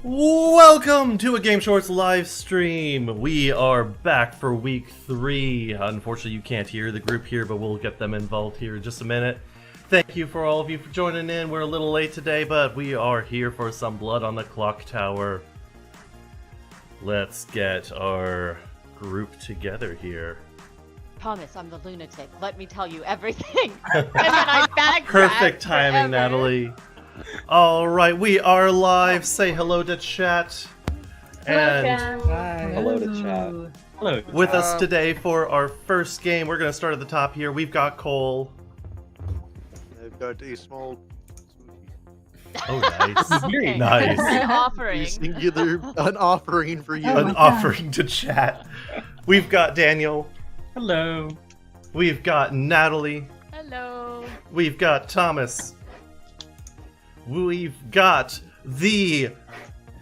Welcome to a Game Shorts live stream. We are back for week 3. Unfortunately, you can't hear the group here, but we'll get them involved here in just a minute. Thank you for all of you for joining in. We're a little late today, but we are here for some blood on the clock tower. Let's get our group together here. Promise, I'm the lunatic. Let me tell you everything. And then I backtrack. Perfect timing, Natalie. All right, we are live. Say hello to chat. And Hi. Hello to chat. Hello. with us today for our first game, we're going to start at the top here. We've got Cole. I've got a small Oh, nice. Okay. Nice. An offering. singular an offering for you. An offering to chat. We've got Daniel. Hello. We've got Natalie. Hello. We've got Thomas. We've got the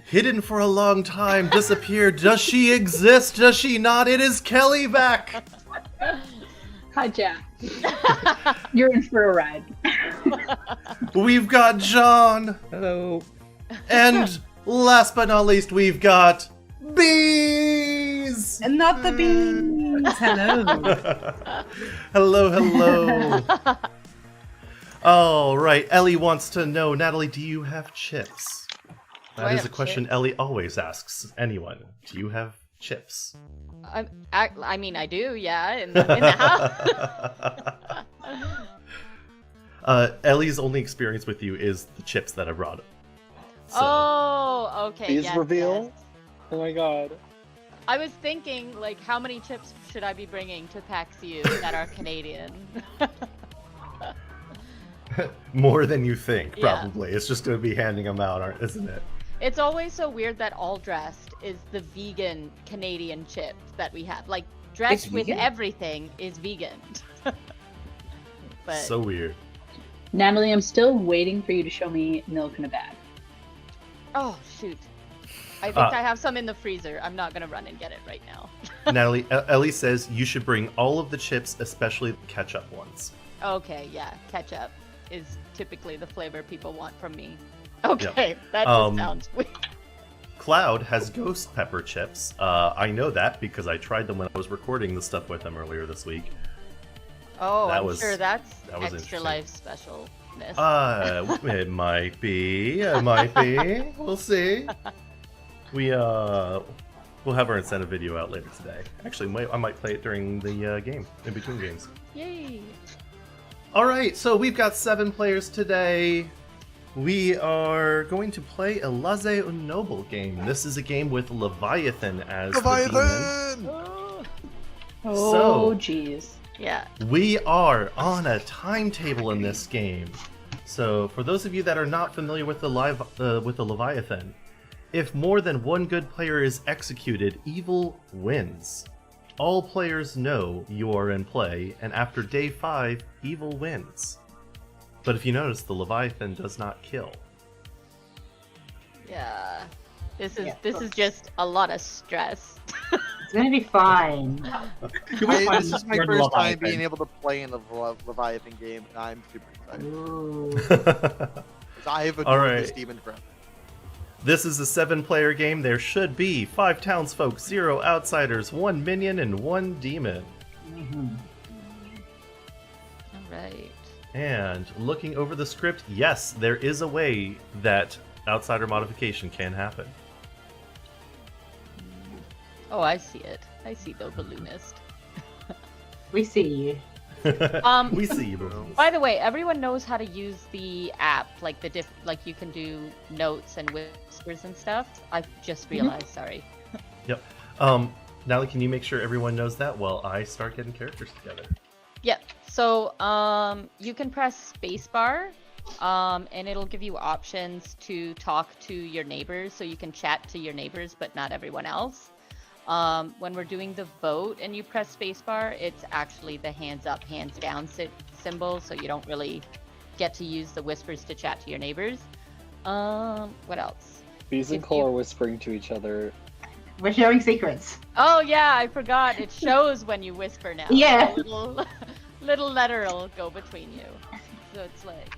hidden for a long time, disappeared. Does she exist? Does she not? It is Kelly back. Hi, Jack. You're in for a ride. We've got John. Hello. And last but not least, we've got Bees. And not the beans. Hello. Hello, hello. All right, Ellie wants to know, Natalie, do you have chips? That I is a have question chips? Ellie always asks anyone. Do you have chips? I mean, I do, yeah, in the house. Ellie's only experience with you is the chips that I brought up. So, Oh, okay. These yes, reveal? yes. Oh my god. I was thinking, like, how many chips should I be bringing to PAX U that are Canadian? more than you think, Yeah. probably. It's just going to be handing them out, isn't it? It's always so weird that All Dressed is the vegan Canadian chip that we have. Like, Dressed with vegan? everything is vegan. But So weird. Natalie, I'm still waiting for you to show me milk in a bag. oh shoot, I think I have some in the freezer. I'm not gonna run and get it right now. Natalie, Ellie says you should bring all of the chips, especially the ketchup ones. Okay, yeah, ketchup is typically the flavor people want from me. Okay, that just sounds weird. Cloud has ghost pepper chips. I know that because I tried them when I was recording the stuff with them earlier this week. Oh, That I'm was- sure that's that was extra interesting. life specialness. It might be. It might be. We'll see. We'll have our incentive video out later today. Actually, I might play it during the game, in between games. Yay! All right, so we've got 7 players today. We are going to play a Laissez Noble game. This is a game with Leviathan as the demon. Leviathan! Oh, jeez. Yeah. We are on a timetable in this game. So, for those of you that are not familiar with the Leviathan, if more than one good player is executed, evil wins. All players know you are in play, and after day 5, evil wins. But if you notice, the Leviathan does not kill. Yeah. This is just a lot of stress. It's gonna be fine. This is my first time being able to play in the Leviathan game, and I'm super excited. Ooh. 'Cause I have a All gorgeous right. demon friend. This is a 7-player game. There should be 5 townsfolk, 0 outsiders, 1 minion, and 1 demon. Alright. And looking over the script, yes, there is a way that outsider modification can happen. Oh, I see it. I see the balloonist. We see you. We see you, bro. By the way, everyone knows how to use the app, like like you can do notes and whispers and stuff. I just realized, sorry. Yep. Natalie, can you make sure everyone knows that while I start getting characters together? Yep. So, you can press spacebar, and it'll give you options to talk to your neighbors, so you can chat to your neighbors, but not everyone else. When we're doing the vote and you press spacebar, it's actually the hands up, hands down symbol, so you don't really get to use the whispers to chat to your neighbors. What else? Bees and If Cole you- are whispering to each other. We're sharing secrets. Oh yeah, I forgot. It shows when you whisper now. Yeah. A little letter will go between you. So it's like,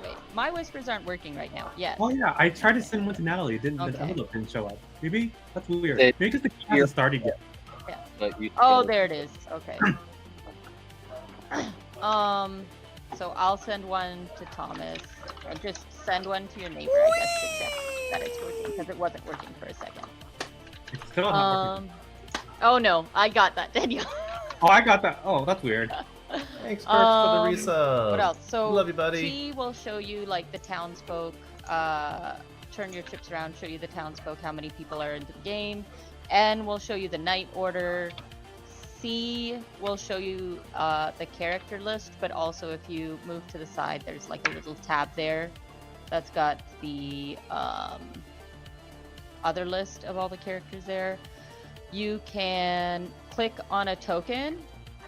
Wait, my whispers aren't working right now. Yes. Oh yeah, I tried to send one to Natalie. It didn't. Okay. The envelope didn't show up. Maybe that's weird. It- Maybe because the game hasn't started yet. But you Oh, there it is. Okay. So I'll send one to Thomas. Or just send one to your neighbor, I guess, to check that it's working, because it wasn't working for a second. It's still not working. Oh no, I got that, Daniel. Oh, I got that. Oh, that's weird. Thanks, Perks, for the resub. What else? So Love you, buddy. T will show you like the townsfolk. Turn your chips around, show you the townsfolk, how many people are in the game. N will show you the night order. C will show you the character list, but also if you move to the side, there's like a little tab there that's got the other list of all the characters there. You can click on a token,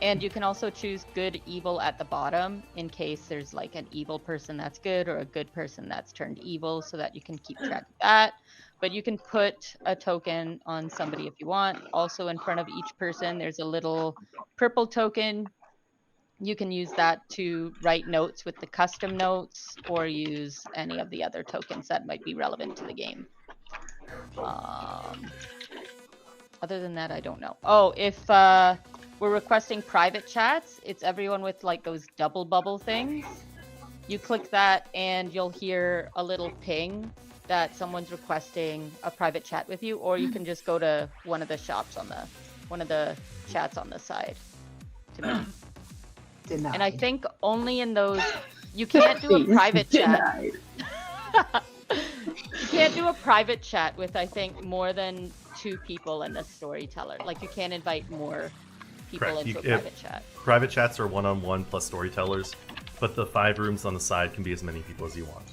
and you can also choose good, evil at the bottom in case there's like an evil person that's good or a good person that's turned evil, so that you can keep track of that. But you can put a token on somebody if you want. Also, in front of each person, there's a little purple token. You can use that to write notes with the custom notes, or use any of the other tokens that might be relevant to the game. Other than that, I don't know. Oh, if we're requesting private chats, it's everyone with like those double bubble things. You click that and you'll hear a little ping that someone's requesting a private chat with you, or you can just go to one of the shops on one of the chats on the side to me. Denied. And I think only in those, you can't do a private chat. Denied. You can't do a private chat with, I think, more than 2 people and a storyteller. Like, you can't invite more people Correct. into a private chat. Private chats are one-on-one plus storytellers, but the 5 rooms on the side can be as many people as you want.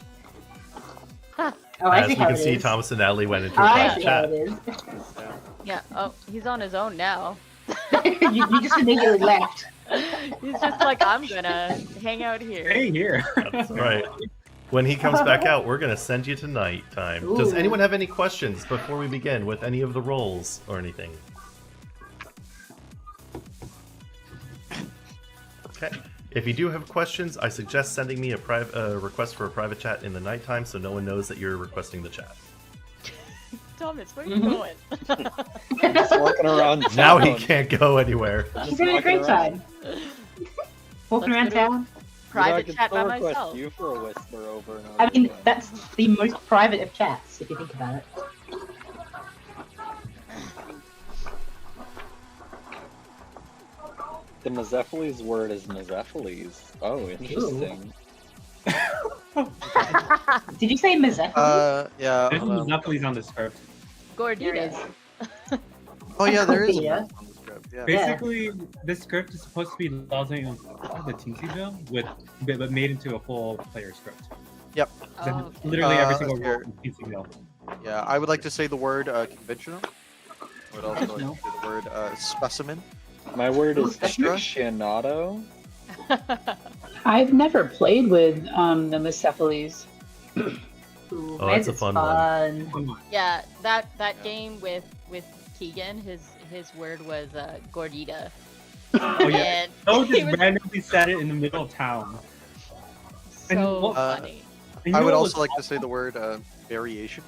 Oh, I As see we how can it see, is. Thomas and Natalie went into a I private see how chat. it is. Yeah. Oh, he's on his own now. you just immediately left. He's just like, I'm gonna hang out here. Hey, here. That's right. When he comes back out, we're going to send you to nighttime. Does Ooh. anyone have any questions before we begin with any of the roles or anything? Okay. If you do have questions, I suggest sending me a request for a private chat in the nighttime so no one knows that you're requesting the chat. Thomas, where are you going? Just walking around town. Now he can't go anywhere. She's having a great time. Walking Let's around go to- town. Private You know, I chat could by still request myself. you for a whisper over and over I mean, again. that's the most private of chats, if you think about it. The Mazephiles word is Mazephiles. Oh, interesting. Did you say Mazephiles? Yeah. There's hold on. monopolies on the script. Gordita. Oh yeah, there is. Yeah. On the script. Yeah. Basically, this script is supposed to be lousing the TC bill but made into a full player script. Yep. Then Oh, okay. literally every Uh, single here. role is TC bill. Yeah. I would like to say the word conventional. I would also like No. to say the word specimen. My word is Extra? aficionado. I've never played with the Mistepheles. Ooh, Oh, it's a it's fun one. Come on. Yeah, that game with Keegan, his word was Gordita. Oh yeah. And So he just was randomly set it in the middle of town. And so what- funny. And I you would know also what's like to say the word variation.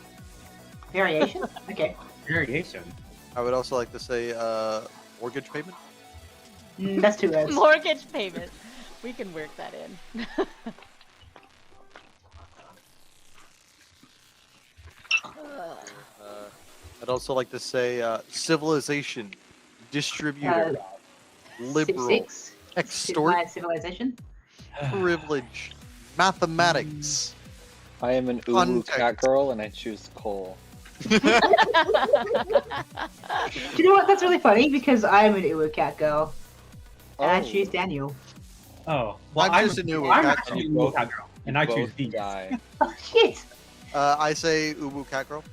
Variation? Okay. variation. I would also like to say mortgage payment. That's 2 words. Mortgage payment. We can work that in. I'd also like to say civilization, distributor, liberal, Six. extort, Civilized civilization. privilege, mathematics. I am an uwu Context. cat girl and I choose Cole. Do you know what? That's really funny because I'm an Uwu cat girl. And I Oh. choose Daniel. Oh, well, I'm just a new I'm cat actually a girl. new cat girl, and I choose Both these. die. Oh shit! I say uwu cat girl.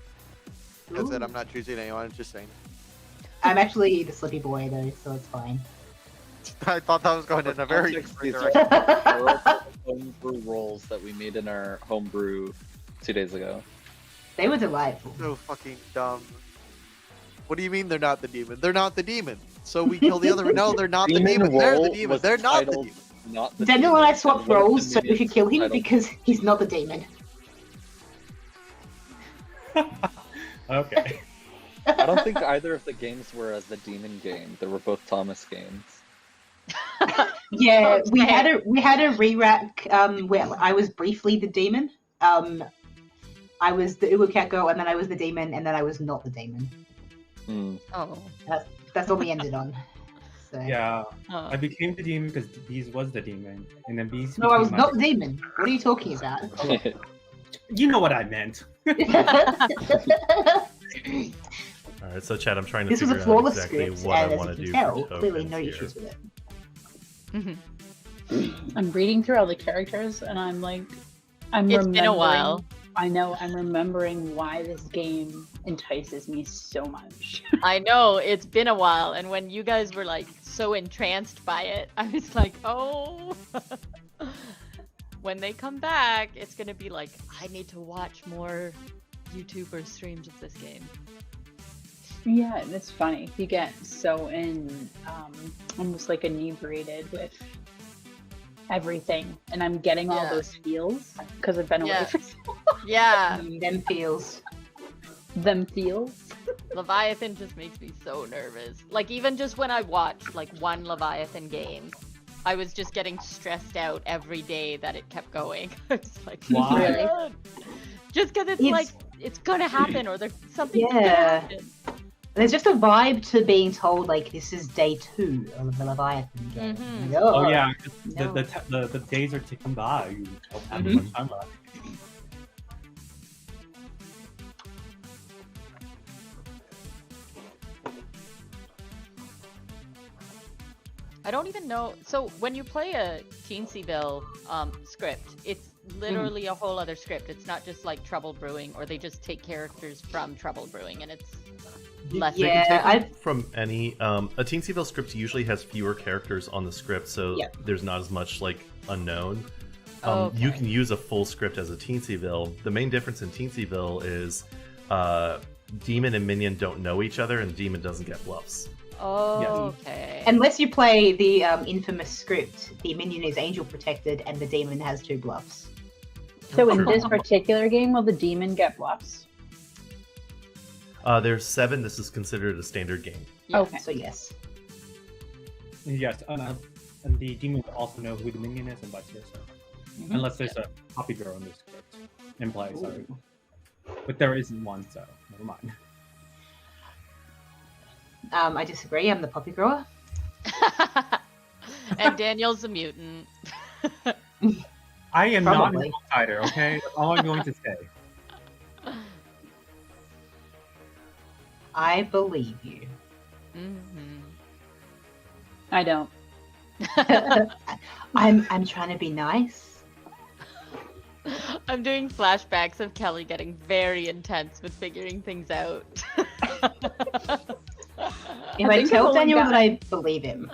That's it. Ooh. I'm not choosing anyone. I'm just saying. I'm actually the slippy boy though, so it's fine. I thought that was going in a very Context, different these direction. are homebrew rolls that we made in our homebrew 2 days ago. They were delightful. So fucking dumb. What do you mean they're not the demon? They're not the demon. So we kill the other. No, they're not the demon. They're the Roll demon. was They're not the titled demon. not the Daniel demon, and I swapped and one of the roles, so we minions should kill him I don't- because he's not the demon. Okay. I don't think either of the games were as the demon game. They were both Thomas games. Yeah, we Okay. had a re-rack where I was briefly the demon. I was the Uwu Cat Girl, and then I was the demon, and then I was not the demon. Hmm. Oh. That's what we ended on. So. Yeah, Oh. I became the demon because Bees was the demon, and then Bees. No, I was became not my- the demon. What are you talking about? You know what I meant. Alright, so Chad, I'm trying to This was a figure out flawless exactly script, what I and as want to you do can tell, for clearly tokens no here. issues with it. I'm reading through all the characters, and I'm like, I'm It's remembering. been a while. I know. I'm remembering why this game entices me so much. I know, it's been a while, and when you guys were like so entranced by it, I was like, oh. When they come back, it's gonna be like, I need to watch more YouTuber streams of this game. Yeah, and it's funny. You get so almost like inebriated with everything, and I'm getting all Yeah. those feels because I've been away Yeah. for so Yeah, Them feels. them feels. Leviathan just makes me so nervous. Like, even just when I watched like one Leviathan game, I was just getting stressed out every day that it kept going. I was like, Why? "Really?" Just because it's It's- like, it's gonna happen, or there's something's gonna Yeah. happen. There's just a vibe to being told like this is day 2 of the Leviathan game. Mhm. Like, Oh yeah, 'cause No. the days are ticking by. You don't have Mhm. much time left. I don't even know. So when you play a Teensyville script, it's literally a whole other script. It's not just like Trouble Brewing, or they just take characters from Trouble Brewing, and it's less. They Yeah, can take I- them from any a Teensyville script usually has fewer characters on the script, so Yeah. there's not as much like unknown. Oh, You okay. can use a full script as a Teensyville. The main difference in Teensyville is Demon and Minion don't know each other, and Demon doesn't get bluffs. Oh, okay. Unless you play the infamous script, the minion is angel protected and the demon has 2 bluffs. So in True. this particular game, will the demon get bluffs? There's 7. This is considered a standard game. Yeah. Okay. So yes. Yes, and the demon will also know who the minion is and vice versa. Unless there's a copy girl in the script in play, sorry. But there isn't one, so never mind. I disagree. I'm the poppy grower. And Daniel's a mutant. I am Probably. not an outsider, okay? That's all I'm going to say. I believe you. Mhm. I don't. I'm trying to be nice. I'm doing flashbacks of Kelly getting very intense with figuring things out. If I I think tell I've only Daniel got- that I believe him.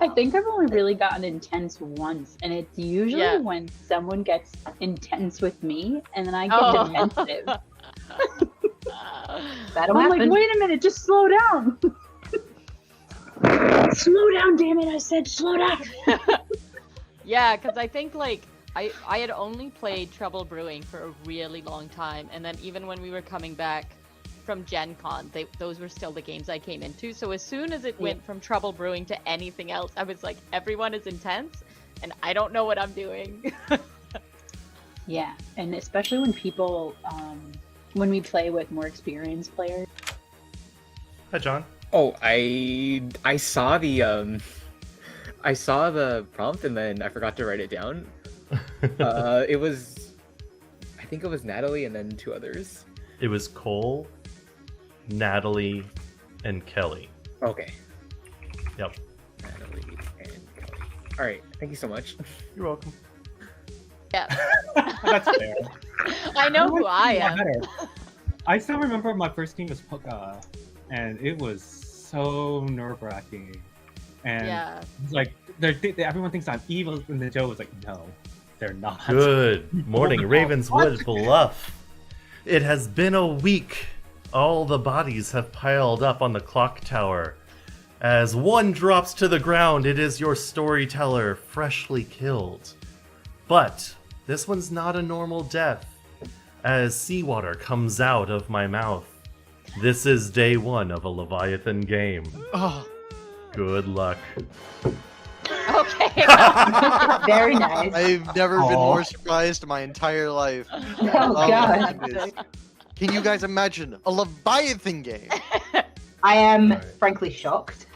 I think I've only really gotten intense once, and it's usually Yeah. when someone gets intense with me, and then I get Oh. defensive. That'll I'm happen. like, wait a minute, just slow down. Slow down, damn it! I said slow down. Yeah, because I think like I had only played Trouble Brewing for a really long time, and then even when we were coming back from Gen Con, those were still the games I came into. So as soon as it went from Trouble Brewing to anything else, I was like, everyone is intense, and I don't know what I'm doing. Yeah, and especially when people, when we play with more experienced players. Hi, John. Oh, I saw the prompt and then I forgot to write it down. It was, I think it was Natalie and then 2 others. It was Cole, Natalie, and Kelly. Okay, Yep. Natalie and Kelly. All right, thank you so much. You're welcome. Yeah, That's fair. I know who I Yeah, am. better. I still remember my first game was Poka, and it was so nerve-wracking. And Yeah. it's like everyone thinks I'm evil, and then Joe was like, "No, they're not." Good morning, Ravenswood Bluff. It has been a week. All the bodies have piled up on the clock tower. As one drops to the ground, it is your storyteller freshly killed. But this one's not a normal death, as seawater comes out of my mouth. This is day 1 of a Leviathan game. Oh, Good luck. Okay. Very nice. I've never been Aw. more surprised in my entire life. Oh, my God. goodness. Can you guys imagine a Leviathan game? I am Alright. frankly shocked.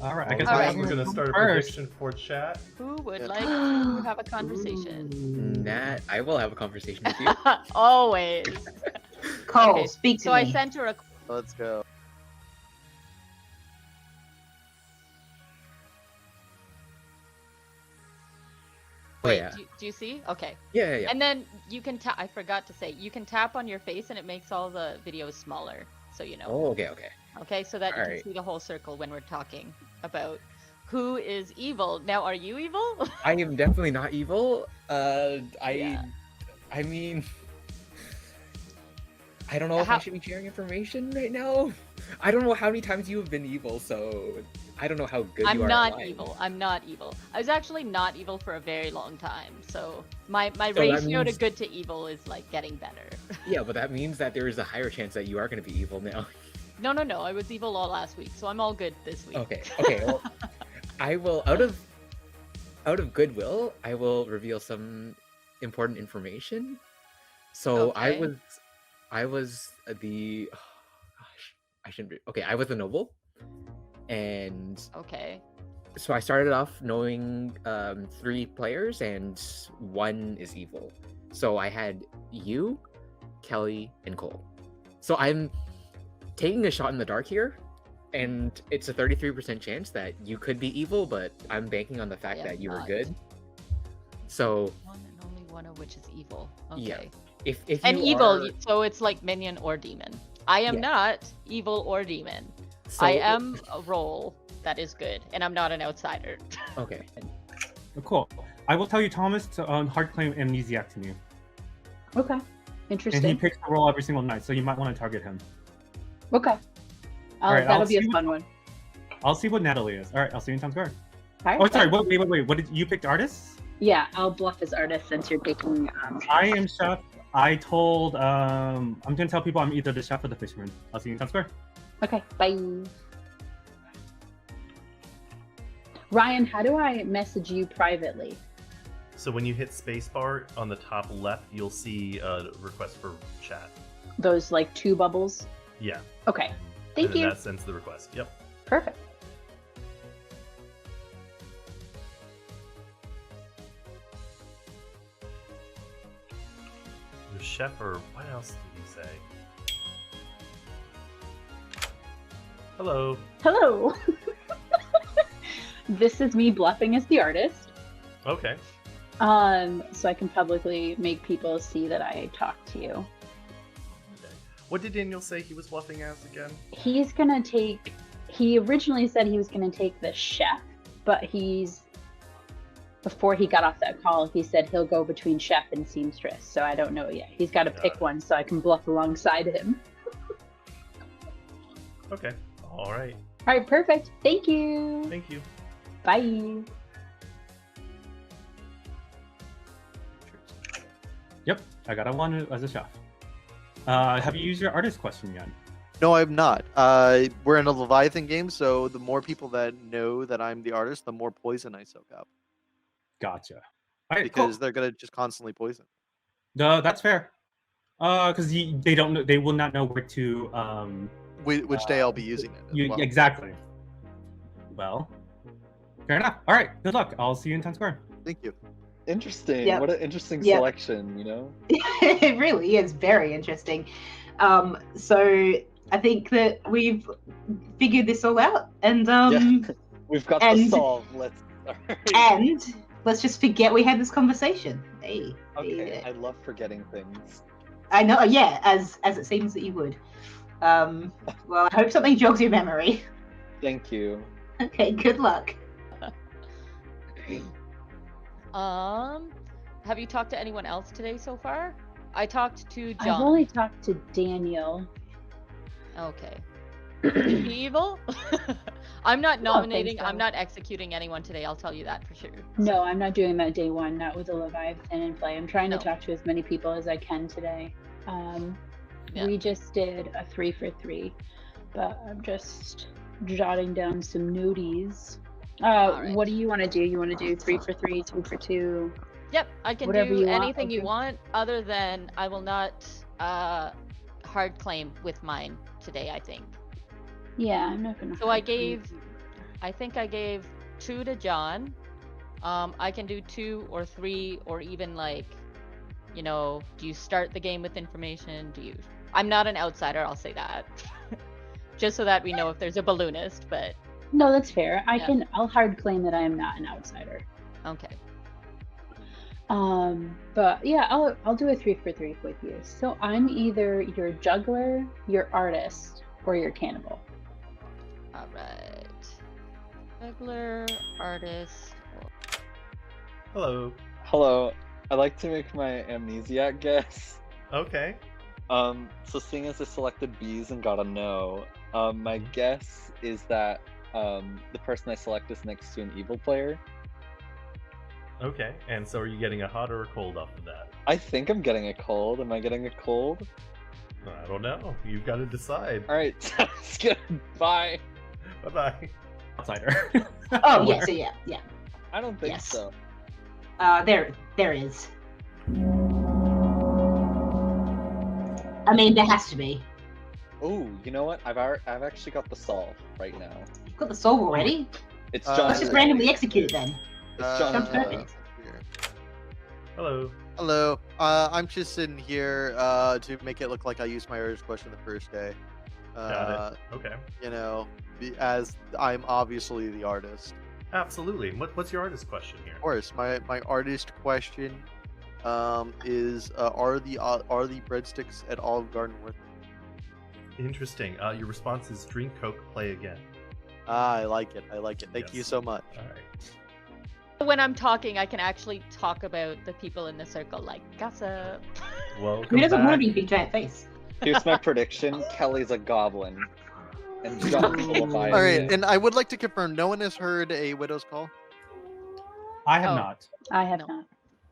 All right, I guess Alright. We're gonna start a first. prediction for chat. Who would Yeah. like to have a conversation? Nat, I will have a conversation with you. Always. Cole, Okay, speak to So me. I sent her a. Let's go. Oh, Wait, yeah. do you see? Okay. Yeah. And then you can tap. I forgot to say, you can tap on your face and it makes all the videos smaller. So you know. Oh, okay. Okay, so that you Alright. can see the whole circle when we're talking about who is evil. Now, are you evil? I am definitely not evil. Yeah. I mean, I don't know if I How- should be sharing information right now. I don't know how many times you have been evil, so I don't know how good you I'm are. at not lying. evil. I'm not evil. I was actually not evil for a very long time. So my that ratio to means- good to evil is like getting better. Yeah, but that means that there is a higher chance that you are going to be evil now. No. I was evil all last week, so I'm all good this week. Okay. Well, I will out of goodwill, I will reveal some important information. So Okay. I was the oh, gosh, I shouldn't be. Okay, I was a noble, and Okay. so I started off knowing 3 players, and 1 is evil. So I had you, Kelly, and Cole. So I'm taking a shot in the dark here, and it's a 33% chance that you could be evil, but I'm banking on the fact am that you were not. good. So One and only one of which is evil. Yeah. Okay. if And you evil, are, so it's like minion or demon. I am Yeah. not evil or demon. so, I am a role that is good, and I'm not an outsider. okay. Cool. I will tell you, Thomas, hard claim amnesiac to me, Okay. and he Interesting. picks the role every single night, so you might want to target him. Okay. Alright, That'll I'll be a see fun one. I'll see what Natalie is. All right, I'll see you in Times Square. All right. Oh, sorry. Wait. What did you pick? Artists? Yeah, I'll bluff as artist since you're taking. I am chef. I told. I'm gonna tell people I'm either the chef or the fisherman. I'll see you in Times Square. Okay. Bye. Ryan, how do I message you privately? So when you hit spacebar on the top left, you'll see a request for chat. Those like 2 bubbles. Yeah. Okay. and Thank then you. that sends the request. Yep. Perfect. The chef, or what else did he say? Hello. Hello. This is me bluffing as the artist. Okay. So I can publicly make people see that I talked to you. Okay. What did Daniel say he was bluffing as again? He's gonna take. He originally said he was gonna take the chef, but before he got off that call, he said he'll go between chef and seamstress. So I don't know yet. He's got to Got pick it. one so I can bluff alongside him. Okay. All right. All right, perfect. Thank you. Thank you. Bye. Yep, I got a 1 as a chef. Have you used your artist question yet? No, I'm not. We're in a Leviathan game, so the more people that know that I'm the artist, the more poison I soak up. Gotcha. All right, Because cool. they're gonna just constantly poison. That's fair. Because they don't know, they will not know where to. Which day I'll be using it. as well. Exactly. Well, fair enough. All right, good luck. I'll see you in Times Square. Thank you. Interesting. Yep. What an interesting Yep. selection, you know? It really is very interesting. So I think that we've figured this all out, and We've got the and- solve. Let's start. and let's just forget we had this conversation. Hey, Okay, hey, I love forgetting things. I know. Yeah, as it seems that you would. Well, I hope something jogs your memory. Thank you. Okay, good luck. Have you talked to anyone else today so far? I talked to I've John. only talked to Daniel. Okay. Evil? I'm not think nominating. I'm so. not executing anyone today. I'll tell you that for sure. No, I'm not doing that day one, not with a Leviathan in play. I'm trying No. to talk to as many people as I can today. Yeah. We just did a 3 for 3, but I'm just jotting down some noties. Alright. What do you want to do? You want to do 3 for 3, 2 for 2? Yep, I can Whatever do you want, anything you okay. want, other than I will not hard claim with mine today, I think. Yeah, I'm not gonna. So I hard claim gave- you. I think I gave 2 to John. I can do 2 or 3, or even like, you know, do you start the game with information? Do you? I'm not an outsider, I'll say that. Just so that we know if there's a balloonist, but No, that's fair. Yeah. I'll hard claim that I am not an outsider. okay. But yeah, I'll do a 3 for 3 with you. So I'm either your juggler, your artist, or your cannibal. Alright. Juggler, artist. Hello. Hello. I'd like to make my amnesiac guess. Okay. So seeing as I selected bees and got a no, my guess is that the person I select is next to an evil player. Okay. And so are you getting a hot or a cold off of that? I think I'm getting a cold. Am I getting a cold? I don't know. You've got to decide. Alright, sounds good. Bye. Bye-bye. Outsider. Oh yeah, so yeah. I don't think Yes. so. There is. I mean, there has to be. Oh, you know what? I've actually got the solve right now. You've got the solve already. It's Uh, John. Let's just randomly execute it then. It's John. Sounds perfect. here. Hello. Hello. I'm just sitting here to make it look like I used my artist question the first day. Got it. Okay. You know, as I'm obviously the artist. Absolutely. What's your artist question here? Of course, my artist question is are the breadsticks at Olive Garden worth it? Interesting. Your response is drink Coke, play again. Ah, I like it. Thank you Yes. so much. All right. When I'm talking, I can actually talk about the people in the circle, like gossip. Welcome Who doesn't want to back. be a big giant face? Here's my prediction: Kelly's a goblin, and John's a Leviathan. All right, and I would like to confirm no one has heard a widow's call. I have Oh. not. I have No. not.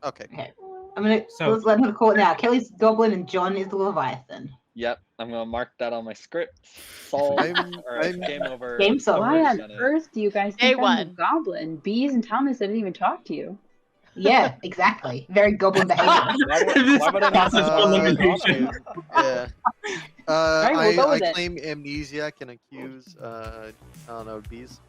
Okay. Okay. I'm gonna So- let's let him call it now. Kelly's goblin and John is the Leviathan. Yep, I'm gonna mark that on my script. Solve. I'm- Game over. Game solved. Why on Done it. earth do you guys Day think I'm the one. goblin? Bees and Thomas didn't even talk to you. Yeah, exactly. Very goblin behavior. Why would I not This is solve the limitation. goblin? Yeah. we'll go I with it. claim amnesiac and accuse I don't know, bees.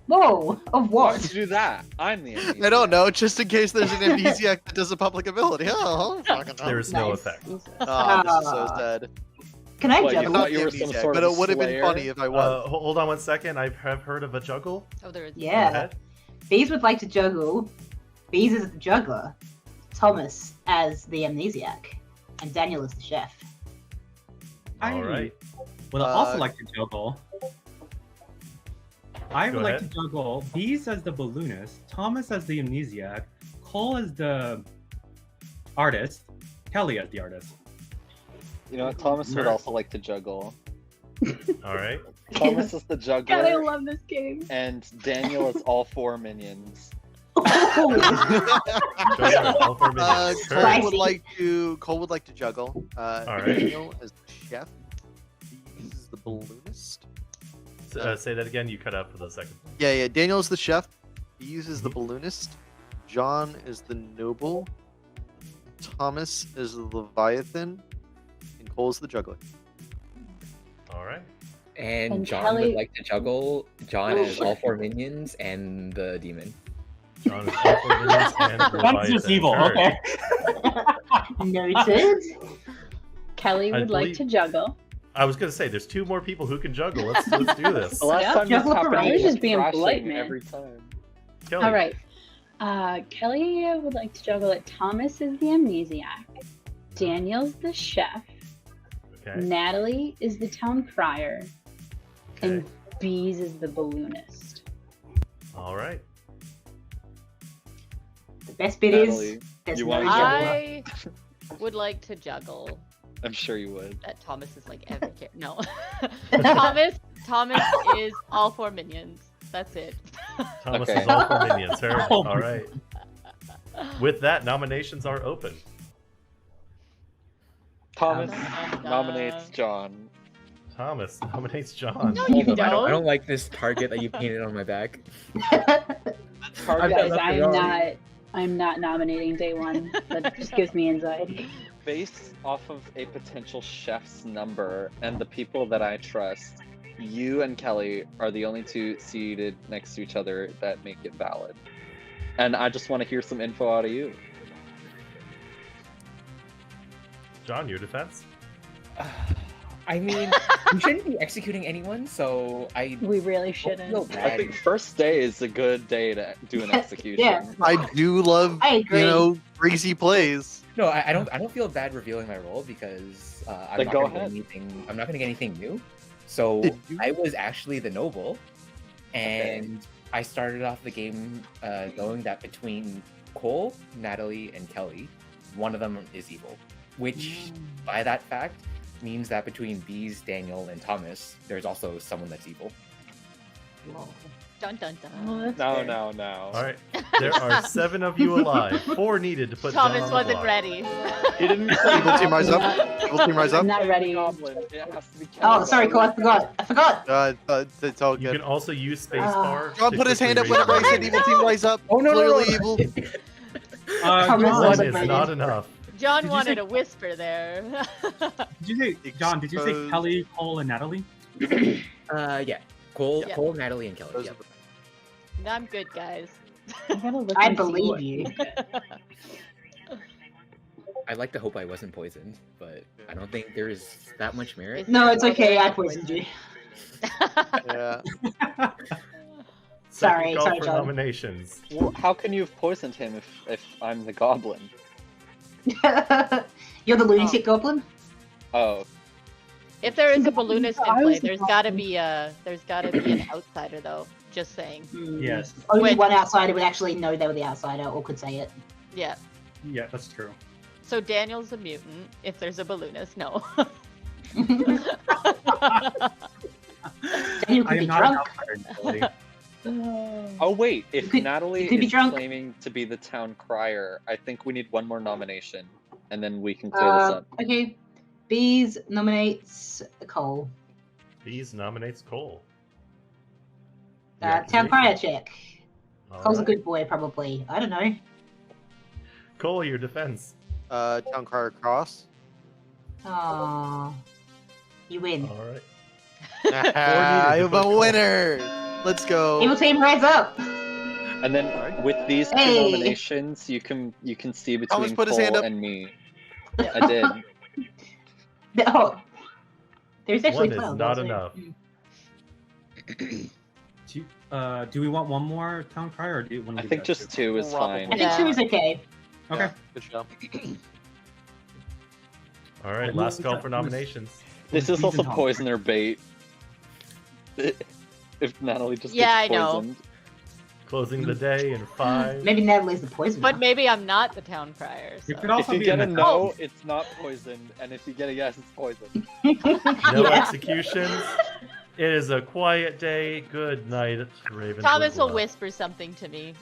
Whoa, of Why what? would you do that? I'm the amnesiac. I don't know, just in case there's an amnesiac that does a public ability. Oh, fucking hell. There's no Nice. effect. Oh, this is so sad. Can I What, you juggle? thought you were some Amnesiac, sort but of it would have been slayer? funny if I was. Hold on 1 second. I have heard of a juggle. Oh, there is. Go Yeah. ahead. Bees would like to juggle. Bees is the juggler. Thomas as the amnesiac. And Daniel is the chef. All right. Would also Uh, like to juggle. I Go would like ahead. to juggle Bees as the balloonist, Thomas as the amnesiac, Cole as the artist, Kelly as the artist. You know what? Thomas would Right. also like to juggle. All right. Thomas is the God, I juggler, love this game. and Daniel is all 4 minions. Juggler, all four minutes. Cole Correct. would like to juggle. right. Daniel as the chef. Bees is the balloonist. Say that again. You cut out for the second. Yeah. Daniel is the chef. Bees is the balloonist. John is the noble. Thomas is the Leviathan. And Cole's the juggler. All right. And, And John Kelly- would like to juggle John as all 4 minions and the demon. John is all four minutes and That's just Leviathan. evil, Correct. okay. Noted. Kelly I would like believe- to juggle. I was gonna say there's 2 more people who can juggle. Let's do this. The last Yeah. time this Juggle happened, parade. he was Just being crashing polite, man. every time. Kelly. All right. Kelly would like to juggle it. Thomas is the amnesiac. Daniel's the chef. Okay. Natalie is the town crier. Okay. And Bees is the balloonist. All right. The best bit Natalie, is there's you no wanna juggler. juggle? I would like to juggle. I'm sure you would. That Thomas is like every kid. No. Thomas Thomas is all 4 minions. That's it. Thomas Okay. is all for minions. Heard. Oh, All right. With that, nominations are open. Thomas Dun, dun, dun. nominates John. Thomas nominates John. No, you Hold on, I don't. don't like this target that you painted on my back. Target Guys, nothing wrong. I'm not nominating day one. That just gives me anxiety. based off of a potential chef's number and the people that I trust. You and Kelly are the only two seated next to each other that make it valid. And I just want to hear some info out of you. John, your defense? I mean, we shouldn't be executing anyone, so I We really don't feel shouldn't. I think bad. first day is a good day to do an execution. Yeah. I do love, I agree. crazy plays. No, I don't feel bad revealing my role because I'm Then not go gonna get ahead. anything. I'm not gonna get anything new. So Did you? I was actually the noble, and I started off the game knowing that between Cole, Natalie, and Kelly, one of them is evil. Which, by that fact, means that between Bees, Daniel, and Thomas, there's also someone that's evil. Dun dun Oh, dun. that's No, fair. no, no. All right. There are 7 of you alive. 4 needed to put Thomas John on the wasn't block. ready. You didn't Evil team rise up. Evil team rise up. I'm not ready. Goblin. It has to be Oh, Kelly sorry, Cole. Goblin. I forgot. It's all You good. can also use spacebar. John to put his hand up quickly whenever I raise said your evil team rise up. Oh no, Clearly no, no! evil. Thomas hand. wasn't One is ready. not enough. John Did you wanted say- a whisper there. Did you say, John, did you say Exposed. Kelly, Cole, and Natalie? Yeah. Cole, Yeah. Cole, Natalie, and Kelly. Those Yeah. are the- I'm good, guys. I gotta look I and see believe what- you. I like to hope I wasn't poisoned, but I don't think there's that much merit. No, it's okay. I poisoned you. Yeah. Sorry, Second call sorry, for John. nominations. Well, how can you have poisoned him if I'm the goblin? You're the lunatic goblin. Oh, If there is a balloonist I in was play, the there's gotta be an outsider though. Just saying. Yes. Only Wait. one outsider would actually know they were the outsider or could say it. Yeah. Yeah, that's true. So Daniel's a mutant. If there's a balloonist, no. Daniel I could be am not drunk. an outsider, Kelly. oh wait! If could- Natalie you could be is drunk. claiming to be the town crier, I think we need one more nomination, and then we can clear this up. Okay. Bees nominates Cole. Bees nominates Cole. Town crier check. All Cole's a right. good boy, probably. I don't know. Cole, your defense. Town crier cross. Aww. You win. All right. I'm a winner. Let's go. Evil team, rise up. And then Alright. with these two Hey. nominations, you can see Thomas between put his hand Cole up. and me. I did. Oh, there's actually 1 is 12. not that's enough. Do we want one more town crier, or do you want I to think just 2 is fine. I think 2 is okay. Okay. Yeah, good job. All right. Last call for nominations. This is Bees also and Tom. poison or bait. If Natalie just Yeah, gets I know. poisoned. Closing the day in 5. Maybe Natalie's the poison. But maybe I'm not the town crier. It So. could If also you be get a an no, it's not poison, and if you get a yes, it's poison. No Yeah. executions. It is a quiet day. Good night, Raven. Thomas will whisper something to me.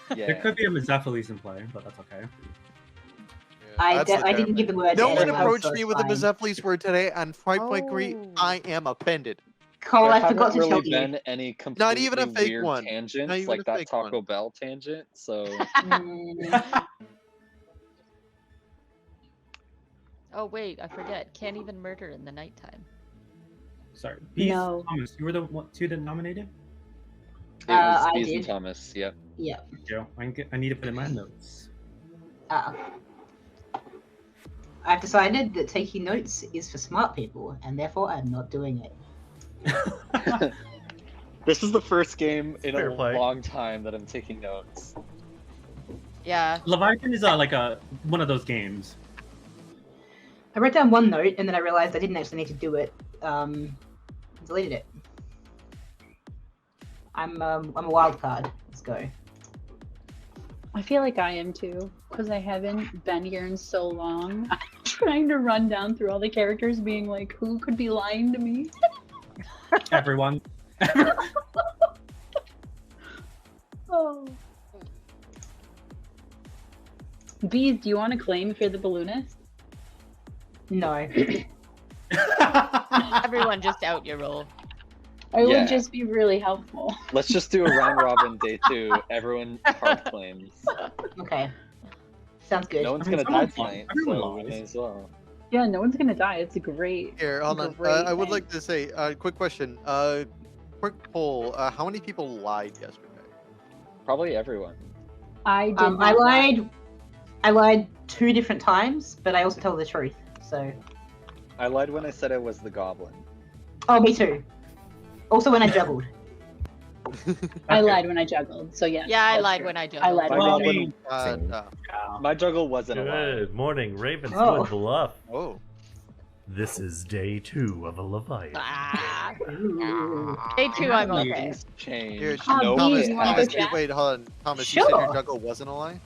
There Yeah. could be a Mezephiles in play, but that's okay. I That's the didn't give the word. No to one anyone, approached so me it's with a fine. Mezephiles word today, and quite agree, Oh. I am offended. Cole, There I forgot to haven't tell really you. been any completely even a fake weird one. Not tangents even like a that fake Taco one. Bell tangent. So Mm, Oh wait, I forget. Can't even murder in the nighttime. Sorry. Bees, No. Thomas, you were the two that nominated? it was I Bees and did. Thomas. Yep. yeah. Joe, I need to put in my notes. I've decided that taking notes is for smart people, and therefore I'm not doing it. This is the first game in Fair a play. long time that I'm taking notes. Yeah. Leviathan is like one of those games. I wrote down one note, and then I realized I didn't actually need to do it. Deleted it. I'm a wild card. Let's go. I feel like I am too, because I haven't been here in so long. I'm trying to run down through all the characters, being like, who could be lying to me? Everyone. Oh. Bees, do you want to claim if you're the balloonist? No. Everyone just out your role. It Yeah. would just be really helpful. Let's just do a round robin day 2. Everyone hard claims. Okay. Sounds good. No one's I mean, gonna die someone tonight, everyone so we lies. may as well. Yeah, no one's gonna die. It's a great. Here, hold on. Great I would thing. like to say, quick question. Quick poll. How many people lied yesterday? Probably everyone. I did. I not lie. lied. I lied 2 different times, but I also tell the truth. So. I lied when I said I was the goblin. Oh, me too. Also, when I juggled. I lied when I juggled. So yes. Yeah, I that's lied true. when I juggled. I lied My when I Well, I juggled. mean, yeah. My juggle wasn't a lie. Good morning, Ravenswood Oh. Bluff. Oh. This is day 2 of a Leviathan. Ah. Ooh. Day 2, I'm Nothing. okay. Things change. Here, Oh, Thomas, Bees, you wanna go Thomas, chat? wait, hold on. Thomas, you said your Sure. juggle wasn't a lie?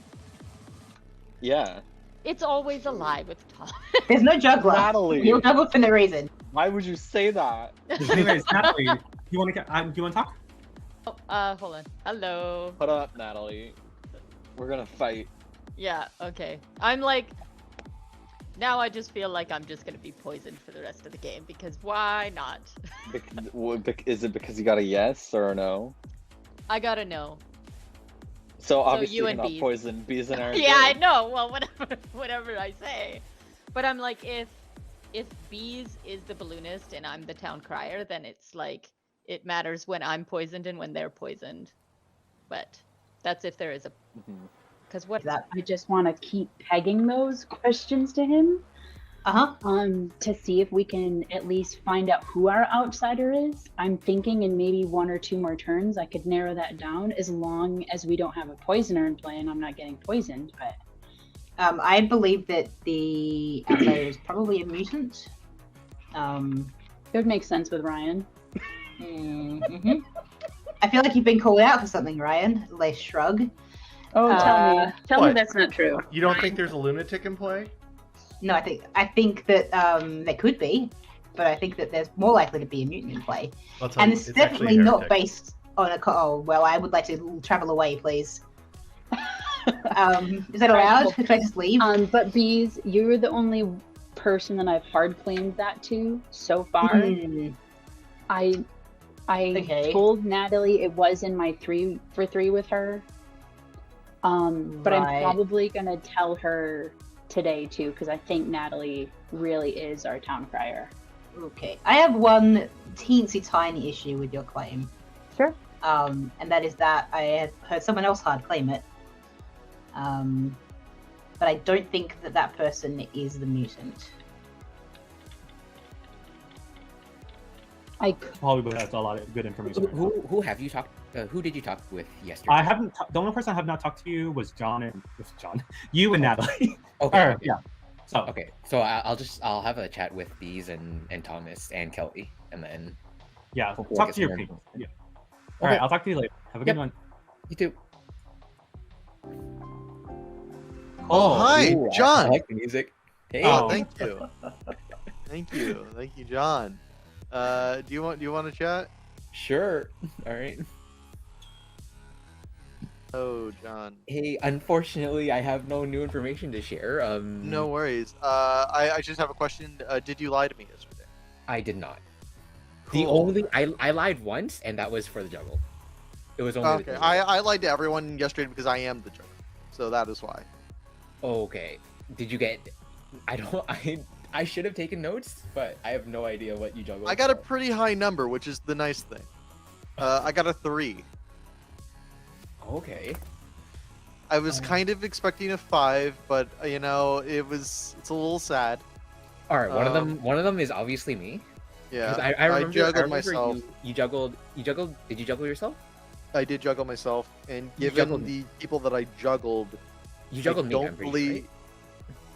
Yeah. It's always a lie with Tom. There's no juggler. Natalie. You'll juggle for no reason. Why would you say that? Anyways, Natalie, do you want to talk? Oh, hold on. Hello. Put up, Natalie. We're gonna fight. Yeah, okay. I'm like, now I just feel like I'm just gonna be poisoned for the rest of the game because why not? Is it because you got a yes or a no? I gotta know. So obviously you you're and not bees. poisoned. Bees and I. Yeah, I know. Well, whatever I say. But I'm like, if Bees is the balloonist and I'm the town crier, then it's like it matters when I'm poisoned and when they're poisoned. But that's if there is a, Mhm. because what? That. I just want to keep pegging those questions to him. To see if we can at least find out who our outsider is. I'm thinking in maybe 1 or 2 more turns, I could narrow that down as long as we don't have a poisoner in play and I'm not getting poisoned. But I believe that the outsider is probably a mutant. it would make sense with Ryan. Mhm. I feel like you've been called out for something, Ryan. Lace shrug. Oh, tell me What? that's not true. You don't think there's a lunatic in play? No, I think that there could be, but I think that there's more likely to be a mutant in play. I'll tell And you, it's actually definitely a not heretic. based on a. Oh, well, I would like to travel away, please. Is that allowed? Can I just leave? But Bees, you were the only person that I've hard claimed that to so far. Hmm. I Okay. told Natalie it was in my 3 for 3 with her. But I'm Right. probably gonna tell her today too, because I think Natalie really is our town crier. Okay. I have one teensy tiny issue with your claim. Sure. And that is that I had heard someone else hard claim it. But I don't think that that person is the mutant. Probably that's a lot of good information. Who have you talked? Who did you talk with yesterday? I haven't. The only person I have not talked to you was you and Natalie. Okay. Or, okay. yeah. So Okay, so I'll have a chat with Bees and Thomas and Kelly, and then yeah, Hopefully talk get to your some more people. information. Yeah. All right, Okay. I'll talk to you later. Have a Yep. good one. you too. Oh, hi, Ooh, I John. like the music. Hey. Oh, thank you. Thank you, John. Do you want to chat? Sure. All right. Oh, John. Hey, unfortunately, I have no new information to share. No worries. I just have a question. Did you lie to me yesterday? I did not. The Cool. only I lied once, and that was for the juggle. It was only. the Okay, juggle. I lied to everyone yesterday because I am the judge, so that is why. Okay. Did you get? I don't. I should have taken notes, but I have no idea what you juggled. I got a pretty high number, which is the nice thing. I got a 3. Okay. I was kind of expecting a 5, but it's a little sad. All right. One of them is obviously me. Yeah, 'Cause I remember, juggled remember myself. You juggled. Did you juggle yourself? I did juggle myself, and You given juggled- the people that I juggled, You juggled I me. don't I'm pretty believe. sure,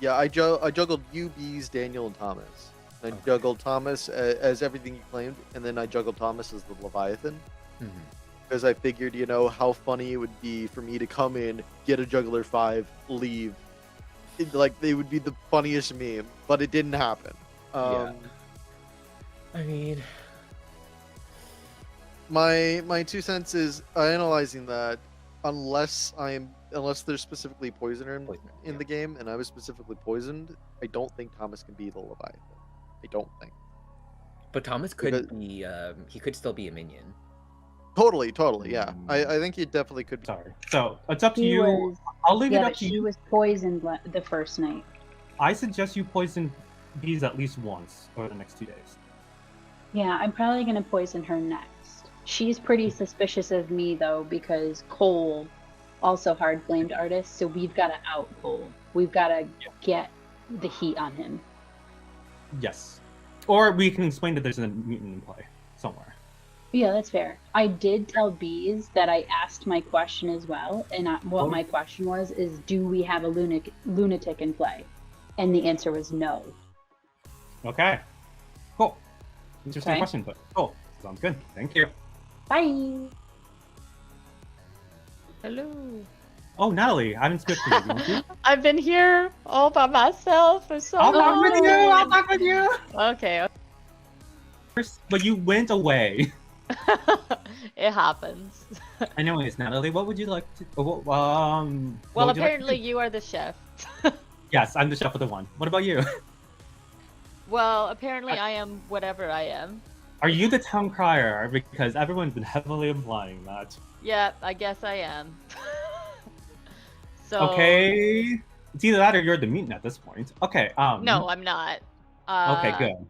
Yeah, I juggled you, Bees, Daniel, and Thomas. I Okay. juggled Thomas as everything you claimed, and then I juggled Thomas as the Leviathan. right? Because I figured, how funny it would be for me to come in, get a juggler 5, leave. They would be the funniest meme, but it didn't happen. Yeah. I mean, My 2 cents is analyzing that unless there's specifically poisoner in the game and I was specifically poisoned, I don't think Thomas can be the Leviathan. I don't think. But Thomas could be. He could still be a minion. Totally, yeah. I think he definitely could be. Sorry. So it's up to He you. was- I'll leave it Yeah, up but to she you. was poisoned the first night. I suggest you poison bees at least once over the next 2 days. Yeah, I'm probably gonna poison her next. She's pretty suspicious of me though because Cole also hard blamed artist, so we've got to out Cole. We've got to get the heat on him. Yes. Or we can explain that there's a mutant in play somewhere. Yeah, that's fair. I did tell Bees that I asked my question as well, and what my question was is, do we have a lunatic in play? And the answer was no. Okay. Cool. Interesting Okay. question, but cool. Sounds good. Thank you. Bye. Hello. Oh, Natalie, I haven't skipped you. Didn't you? I've been here all by myself for so I'll long. talk with you. I'll talk with you. Okay. But you went away. It happens. Anyways, Natalie, what would you like to? what Well, would you like to apparently do? you are the chef. Yes, I'm the chef of the one. What about you? Well, apparently I am whatever I am. Are you the town crier? Because everyone's been heavily implying that. Yeah, I guess I am. So Okay. It's either that or you're the mutant at this point. Okay. No, I'm not. Okay, good.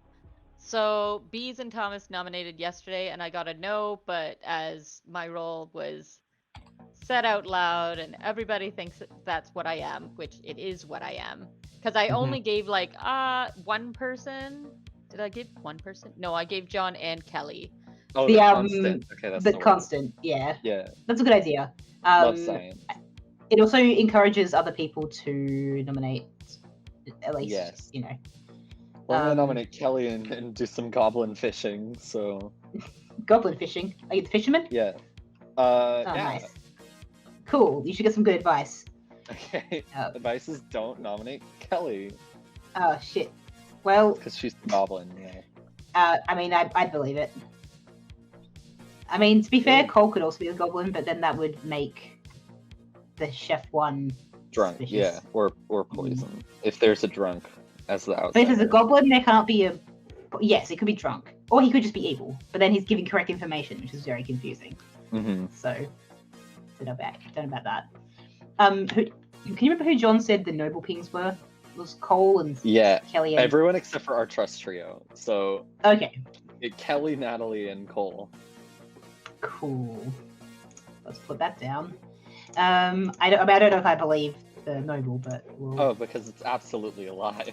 So Bees and Thomas nominated yesterday, and I got a no. But as my role was said out loud, and everybody thinks that's what I am, which it is what I am, because I only gave like one person. Did I give one person? No, I gave John and Kelly. Oh, The, the constant. Okay, that's The the word. constant, yeah. Yeah, That's a good idea. love science. It also encourages other people to nominate, at least, Yes. you know. Well, I'm gonna Um, nominate Kelly and do some goblin fishing. So Goblin fishing. Are you the fisherman? yeah. Oh, Yeah. nice. Cool. You should get some good advice. Okay. Oh. Advice is don't nominate Kelly Oh, shit. Well, because she's the goblin. Yeah. I mean, I'd believe it. I mean, to be fair, Really? Cole could also be a goblin, but then that would make the chef one Drunk. suspicious. Yeah. Or poison. If there's a drunk as the outsider. But if there's a goblin, there can't be a. Yes, it could be drunk, or he could just be evil. But then he's giving correct information, which is very confusing. Mm-hmm. So, don't know about that. Can you remember who John said the noble pings were? It was Cole and Yeah. Kelly. And... Everyone except for our trust trio. So Okay, Kelly, Natalie, and Cole. cool. Let's put that down. I don't know if I believe the noble, but we'll... Oh, because it's absolutely alive.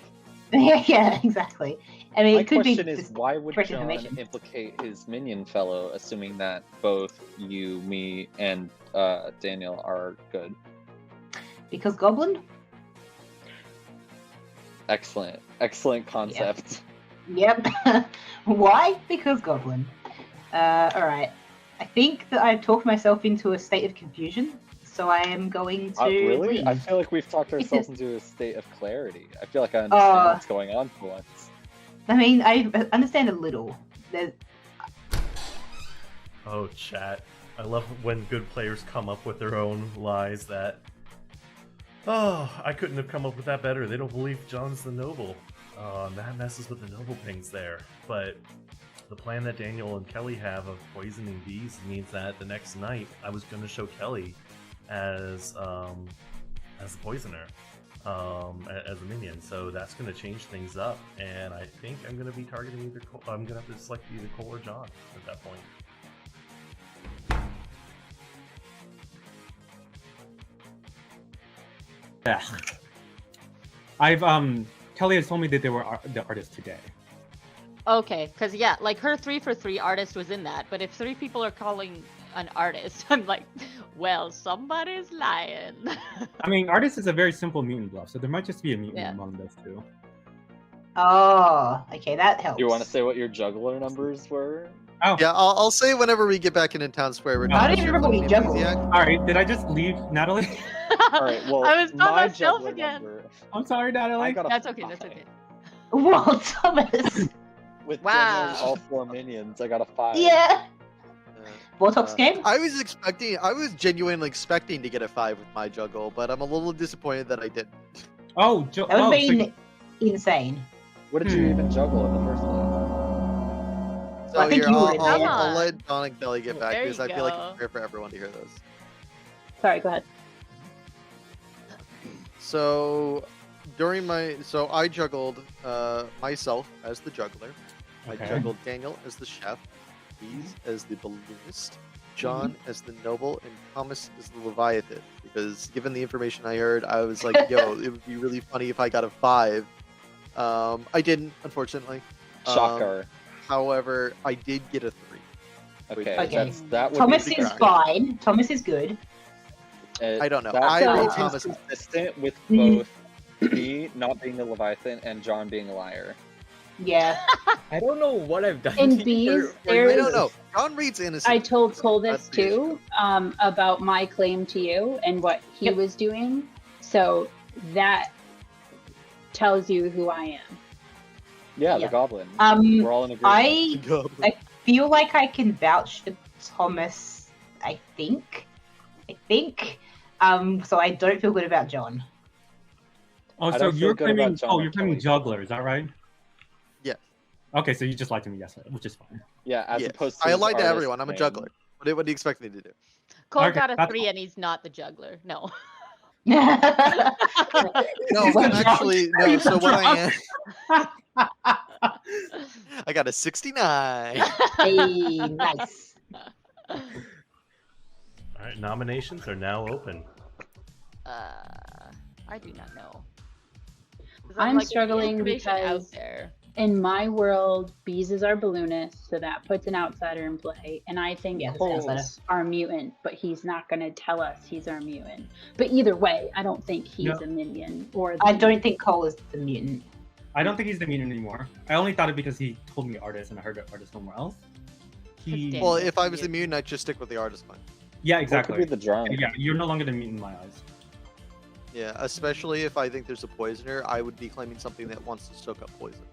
yeah, exactly. I mean, My it could be question is, just why would correct John information. implicate his minion fellow, assuming that both you, me, and Daniel are good? Because goblin. Excellent concept. Yep. Why? Because goblin. All right. I think that I've talked myself into a state of confusion, so I am going to. Really? leave. I feel like we've talked It's ourselves just- into a state of clarity. I feel like I understand what's going on for once. I mean, I understand a little. There's... Oh, chat. I love when good players come up with their own lies that... Oh, I couldn't have come up with that better. They don't believe John's the noble. And that messes with the noble pings there. But the plan that Daniel and Kelly have of poisoning bees means that the next night I was going to show Kelly as the poisoner, as a minion. So that's going to change things up. And I think I'm going to be targeting either I'm going to have to select either Cole or John at that point. Yeah. I've Kelly has told me that they were the artists today. Okay, because yeah, like her 3 for 3 artist was in that, but if 3 people are calling an artist, I'm like, well, somebody's lying. I mean, artist is a very simple mutant bluff, so there might just be a mutant Yeah. among those two. Oh, okay, that helps. Do you want to say what your juggler numbers were? Oh, Yeah, I'll say whenever we get back into town square. We're I not don't sure even remember about what we the juggled. amnesiac. all right. Did I just leave Natalie? All right. Well, I was by my myself juggler again. number, I'm sorry, I Natalie. got a That's okay. That's 5. okay. Whoa, Thomas. With Wow. Daniel's all 4 minions, I got a 5. Yeah. Botox game? I was genuinely expecting to get a 5 with my juggle, but I'm a little disappointed that I didn't. Oh, That would have been insane. What did you even juggle in the first place? So I think here, you were I'll, in I'll, there. I'll let Don and Kelly get back There because you I feel like go. it's fair for everyone to hear this. Sorry, go ahead. So I juggled myself as the juggler. Okay. I juggled Daniel as the chef, Bees as the balloonist, John as the noble, and Thomas as the leviathan. Because given the information I heard, I was like, yo, it would be really funny if I got a 5. I didn't, unfortunately. Shocker. However, I did get a 3. Okay, Okay. that would Thomas be is correct. fine. Thomas is good. I don't know. That I So- rate seems Thomas. consistent with Mm. both me not being the Leviathan and John being a liar. Yeah. I don't know what I've done. In to you bees, for there I is- don't know. John reads innocent. I told Cole That's this the issue. too, about my claim to you and what he Yep. was doing. So that tells you who I am. Yeah, Yeah. the goblin. Um, We're all in agreement. I feel like I can vouch for Thomas. I think. So I don't feel good about John. Oh, I so don't feel you're good about claiming? John Oh, or you're claiming Kelly. juggler. Is that right? Yes. Okay, so you just lied to me yesterday, which is fine. Yeah, as Yes. opposed to I his lied to artist everyone. I'm a name. juggler. What do you expect me to do? Cole Okay, got a that's 3 cool. and he's not the juggler. No. No, He's I'm a actually no. He's So a what I am, I got a 69. Hey, nice. All right, nominations are now open. I do not know. 'Cause I'm like, the struggling information out because- there. In my world, Bees is our balloonist, so that puts an outsider in play. And I think Yeah, that's an Cole's outsider. our mutant, but he's not going to tell us he's our mutant. But either way, I don't think he's No. a minion or. I don't think Cole is the mutant. I don't think he's the mutant anymore. I only thought it because he told me artist, and I heard artist somewhere else. He, Damn. Well, if I was the mutant, I'd just stick with the artist one. yeah, What exactly. could be the drunk? Yeah, you're no longer the mutant in my eyes. Yeah, especially if I think there's a poisoner, I would be claiming something that wants to soak up poison.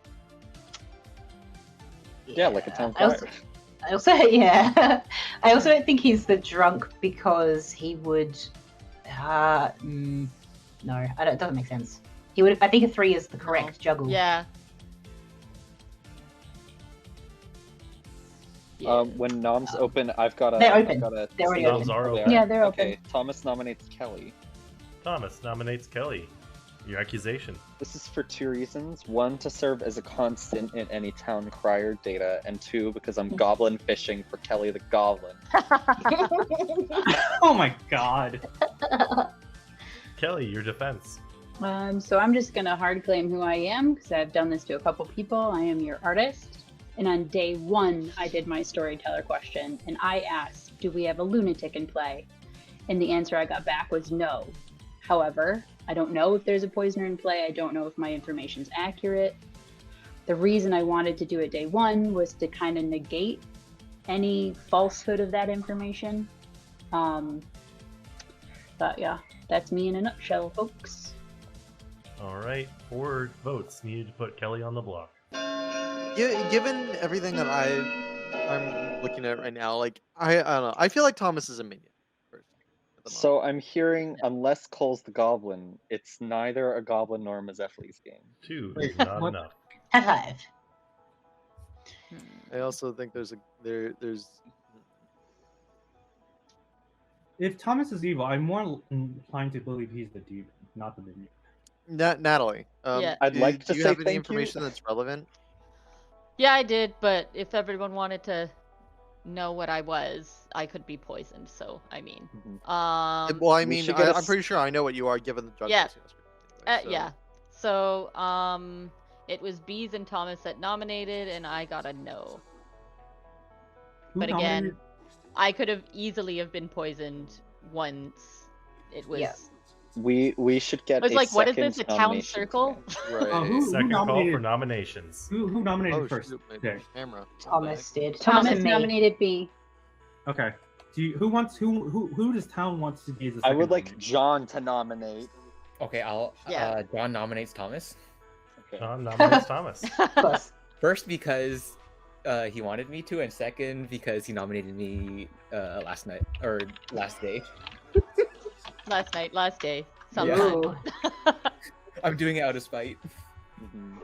Yeah, like a town I also, crier. yeah. I also don't think he's the drunk because he would. No, it doesn't make sense. He would. I think a 3 is the correct juggle. Yeah. Yeah. When noms open, I've got a. They're I've open. got a- They're already Noms open. are Oh, they open. Yeah, they're Okay, open. Thomas nominates Kelly. Thomas nominates Kelly. Your accusation. This is for 2 reasons. 1, to serve as a constant in any town crier data, and 2, because I'm goblin fishing for Kelly the Goblin. Oh my god. Kelly, your defense. So I'm just gonna hard claim who I am because I've done this to a couple people. I am your artist, and on day 1, I did my storyteller question, and I asked, "Do we have a lunatic in play?" And the answer I got back was no. However, I don't know if there's a poisoner in play. I don't know if my information's accurate. The reason I wanted to do it day 1 was to kind of negate any falsehood of that information. But yeah, that's me in a nutshell, folks. All right, 4 votes needed to put Kelly on the block. Given everything that I'm looking at right now, like I don't know, I feel like Thomas is a minion. First, at the moment. So I'm hearing, unless Cole's the Goblin, it's neither a Goblin nor a Mazzefli's game. 2 Wait, is not what? enough. High five. I also think there's If Thomas is evil, I'm more inclined to believe he's the demon, not the mutant. Natalie. Yeah. I'd like to do you say have any thank you. information that's relevant? Yeah, I did, but if everyone wanted to know what I was, I could be poisoned. So I mean, Well, I we mean, should get a I'm pretty sure I know what you are given the judgment Yeah. yesterday. So- yeah. So it was Bees and Thomas that nominated, and I got a no. Who But again, nominated- I could have easily have been poisoned once it was. Yeah. We should get It was a like, what is second this, a town nomination circle? again. Right. who Second call for nominated- nominations. Who nominated Oh, first? shoot, my Okay. camera. Thomas did. Thomas, Thomas and me. nominated B. Okay. Who does town wants to be as a I second would like nominee? John to nominate. Okay, I'll. Yeah. John nominates Thomas. Okay. John nominates Thomas. Close. First, because he wanted me to, and second because he nominated me last night or last day. Last night, last day, Yeah. sometime. Ooh. I'm doing it out of spite. Mhm.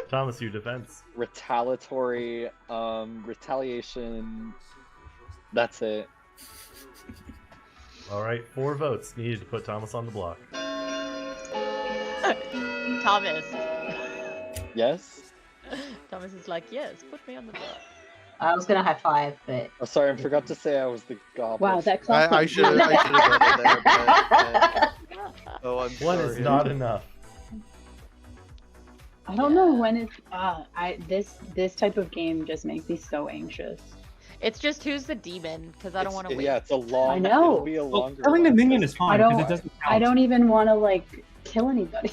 Thomas, your defense. Retaliatory, retaliation. That's it. All right, 4 votes needed to put Thomas on the block. Thomas. Yes? Thomas is like, yes, put me on the block. I was gonna high five, but Oh, sorry, I forgot to say I was the goblin. Wow, that clock. I went should have really- voted there, but oh, I'm One sorry. is not enough. I don't know when it's this type of game just makes me so anxious. It's just who's the demon, because I don't want to wait. Yeah, it's a long. I know. It'll be a Well, longer. killing the one. minion is fine because it doesn't count. I don't even want to like kill anybody.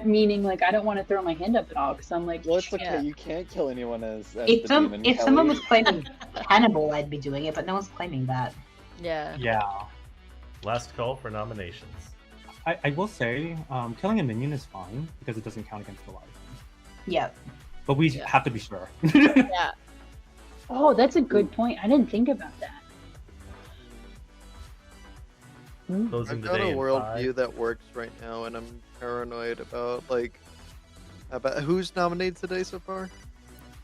Meaning like I don't want to throw my hand up at all because I'm like, Well, it's okay. Yeah. You can't kill anyone as the if demon. if someone Kelly. was claiming cannibal, I'd be doing it, but no one's claiming that. Yeah. Yeah. Last call for nominations. I will say, killing a minion is fine because it doesn't count against the life. Yeah. But we Yeah. have to be sure. Yeah. oh, that's a good point. I didn't think about that. Closing I've the got day a in worldview 5. that works right now, and I'm paranoid about who's nominated today so far.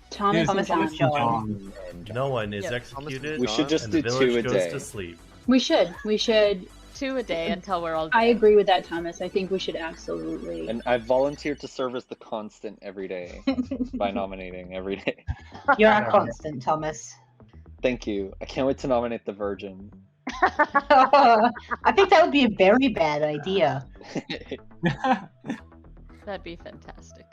Thomas and Thomas John. and John. And No one is Yep. executed. We should just and do the village 2 a goes day. to sleep. We should. 2 a day until we're all I dead. agree with that, Thomas. I think we should absolutely. And I volunteered to serve as the constant every day by nominating every day. You're a constant, Thomas. Thank you. I can't wait to nominate the Virgin. I think that would be a very bad idea. That'd be fantastic.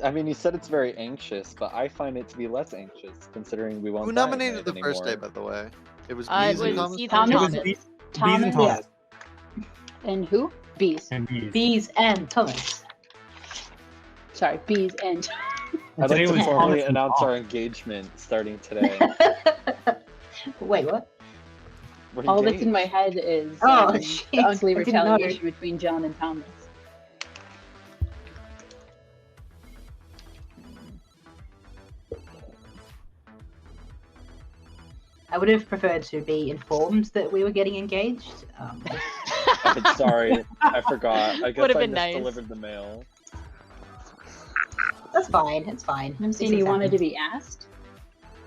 I mean, you said it's very anxious, but I find it to be less anxious considering we won't. Who die at nominated night the first day, anymore. by the way? It was It Bees and was Thomas. Ethan It was Thomas. Bees Thomas and Thomas. and who? Bees. And bees. Bees and Thomas. Sorry, bees and. I'd Today like to was formally Thomas and announce Tom. our engagement starting today. Wait, what? We're All that's in engaged. my head is Oh, shit. the ugly I didn't know. retaliation between John and Thomas. I would have preferred to be informed that we were getting engaged. I'm sorry, I forgot. I guess Would've I been nice. misdelivered the mail. That's fine. It's fine. I'm saying you wanted to be asked.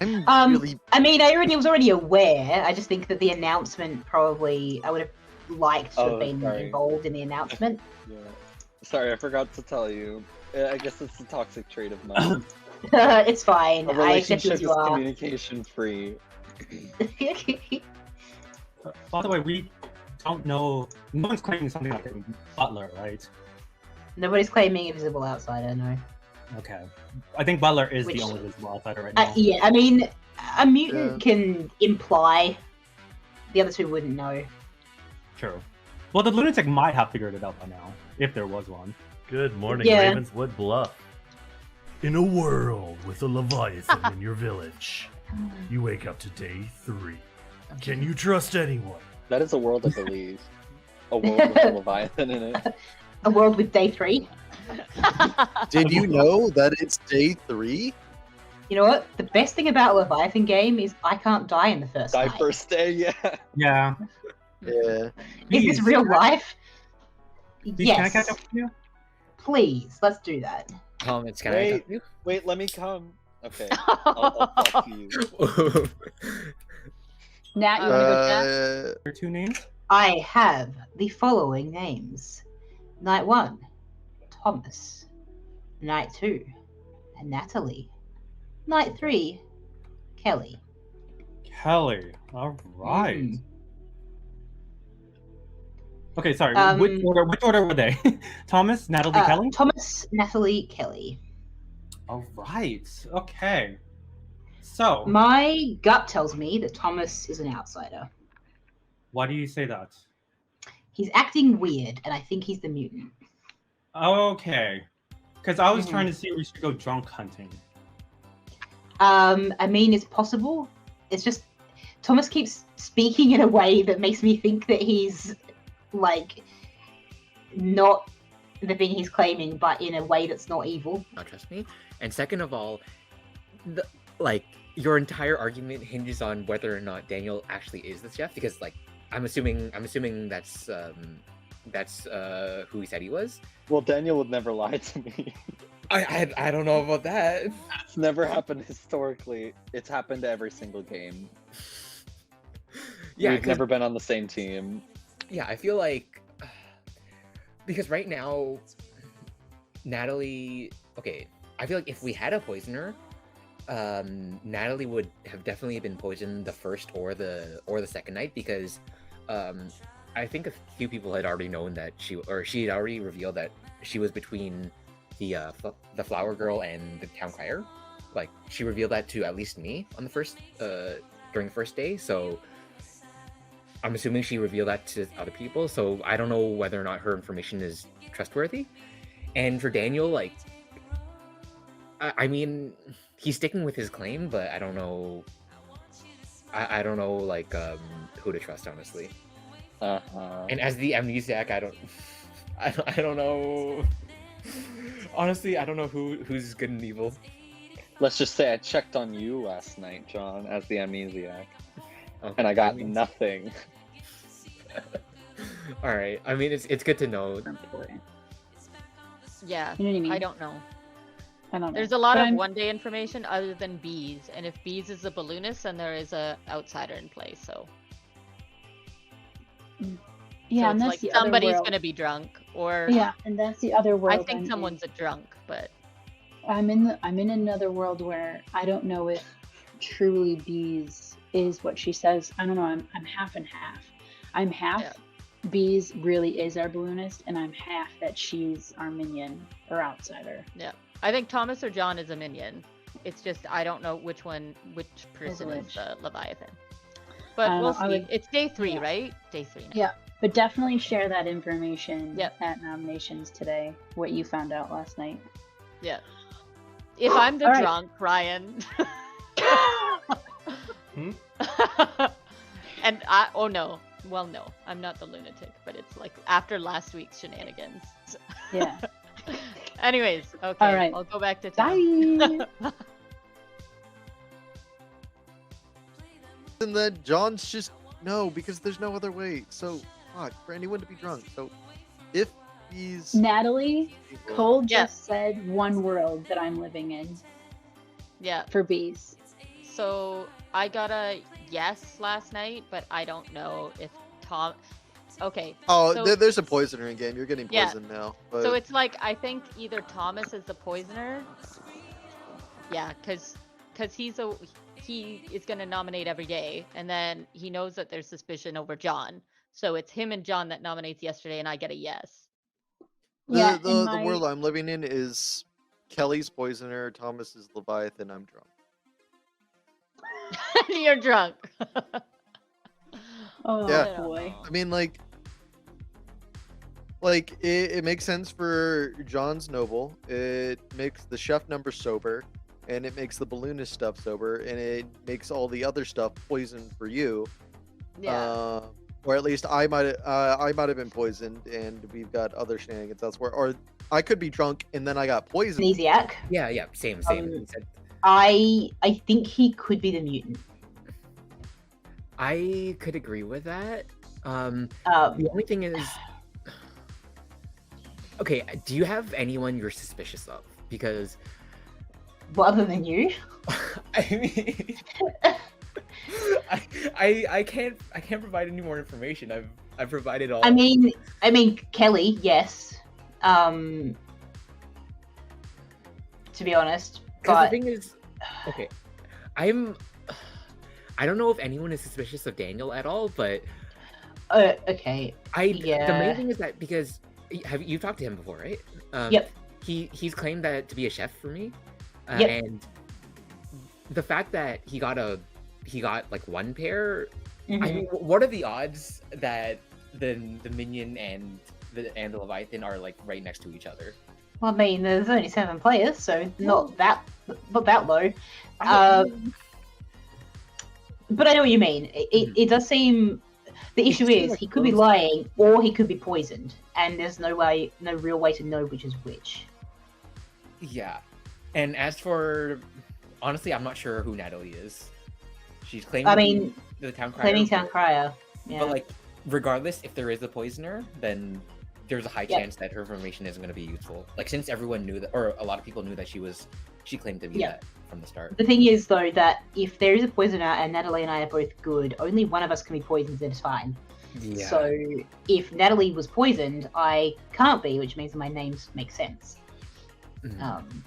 I'm really. I mean, I was already aware. I just think that the announcement probably I would have liked to Oh, have been sorry. involved in the announcement. Yeah. Sorry, I forgot to tell you. I guess it's a toxic trait of mine. It's fine. A I accept relationship you is as you are. communication free. By the way, we don't know. No one's claiming something like a Butler, right? Nobody's claiming invisible outsider. No. Okay. I think Butler is Which- the only visible outsider right now. Yeah, I mean, a mutant can imply. The other two wouldn't know. True. Well, the lunatic might have figured it out by now, if there was one. Good morning, Yeah. Ravenswood Bluff. In a world with a leviathan in your village, you wake up to day 3. Can you trust anyone? That is a world I believe. A world with a Leviathan in it. A world with day 3. Did you know that it's day 3? You know what? The best thing about a Leviathan game is I can't die in the first Die night. first day, yeah. Yeah. Yeah. Is this Bees. real life? Bees, Can I Yes. catch up with you? Please, let's do that. Thomas, can I Wait. help you? Wait, let me come. Okay, I'll talk to you. Nat, you want to go chat? Your 2 names? I have the following names. Night 1, Thomas. Night 2, Natalie. Night 3, Kelly. Kelly. All right. Mm. Okay, sorry. Um, Which order were they? Thomas, Natalie, Kelly? Thomas, Natalie, Kelly. All right. Okay. So, My gut tells me that Thomas is an outsider. why do you say that? He's acting weird, and I think he's the mutant. Okay. Because I was Mhm. trying to see if we should go drunk hunting. I mean, it's possible. It's just Thomas keeps speaking in a way that makes me think that he's like not the thing he's claiming, but in a way that's not evil. Not trust me. And second of all, like your entire argument hinges on whether or not Daniel actually is the chef, because like I'm assuming that's who he said he was. Well, Daniel would never lie to me. I don't know about that. It's never happened historically. It's happened every single game. Yeah, We've never been on the same team. Yeah, I feel like because right now Natalie, okay, I feel like if we had a poisoner, Natalie would have definitely been poisoned the first or the second night, because I think a few people had already known that she had already revealed that she was between the flower girl and the town crier. Like she revealed that to at least me on the first during the first day, so I'm assuming she revealed that to other people, so I don't know whether or not her information is trustworthy. And for Daniel, like I mean, he's sticking with his claim, but I don't know. I don't know, like, who to trust, honestly. And as the amnesiac, I don't know. Honestly, I don't know who's good and evil. Let's just say I checked on you last night, John, as the amnesiac, and I got nothing. All right. I mean, it's good to know. Yeah, You know what I mean? I don't know. I don't know. There's a lot But of I'm- one-day information other than bees, and if bees is a balloonist, then there is a outsider in play. So Yeah, so and it's that's like the other somebody's world. gonna be drunk, or Yeah, and that's the other world. I think I'm in. someone's a drunk, but I'm in another world where I don't know if truly bees is what she says. I don't know. I'm half and half. I'm half Yeah. bees really is our balloonist, and I'm half that she's our minion or outsider. I think Thomas or John is a minion. It's just I don't know which person is which. the Leviathan. I But don't we'll know, I see. would- It's day 3, yeah. right? Day 3 now. Yeah. But definitely share that information Yep. at nominations today. What you found out last night. Yeah. If I'm the All right. drunk, Ryan. Hmm? And no. Well, no, I'm not the lunatic, but it's like after last week's shenanigans. Yeah. Anyways, okay. All right. I'll go back to town. Bye. And then John's just no, because there's no other way. So fuck for anyone to be drunk. So if he's Natalie, Cole Yeah. just said one world that I'm living in Yeah. for bees. So I got a yes last night, but I don't know if Tom. Okay. oh, so- there's a poisoner in game. You're getting Yeah. poisoned now. But So it's like I think either Thomas is the poisoner. Yeah, because he is gonna nominate every day, and then he knows that there's suspicion over John. So it's him and John that nominates yesterday, and I get a yes. Yeah, in the my- world I'm living in is Kelly's poisoner, Thomas is Leviathan, I'm drunk. You're drunk. Oh Yeah. boy. I mean, like it makes sense for John's noble. It makes the chef number sober, and it makes the balloonist stuff sober, and it makes all the other stuff poison for you. Yeah. Or at least I might have been poisoned, and we've got other shenanigans elsewhere. Or I could be drunk and then I got poisoned. Amnesiac. Yeah, same. He said, I think he could be the mutant. I could agree with that. Um, The only thing is, okay, do you have anyone you're suspicious of? Because well, other than you, I mean, I can't provide any more information. I've provided all. I mean Kelly, yes. To be honest, because but the thing is, okay, I don't know if anyone is suspicious of Daniel at all, but okay, the Yeah. main thing is that because you talked to him before, right? Yep. He's claimed that to be a chef for me, Yep. and the fact that he got like one pair. Mhm. I mean, what are the odds that the minion and the Leviathan are like right next to each other? Well, I mean, there's only 7 players, so not that low. I- But I know what you mean. It does seem The issue seems is like he could be those- lying or he could be poisoned, and there's no real way to know which is which. Yeah. And as for, honestly, I'm not sure who Natalie is. She's claiming I to be mean, the town crier. Claiming town crier. Yeah. But like, regardless, if there is a poisoner, then there's a high Yep. chance that her information isn't going to be useful. Like, since everyone knew that, or a lot of people knew that she claimed to be Yeah. that from the start. The thing is, though, that if there is a poisoner and Natalie and I are both good, only one of us can be poisoned at a time. Yeah. So if Natalie was poisoned, I can't be, which means my names make sense. Mhm.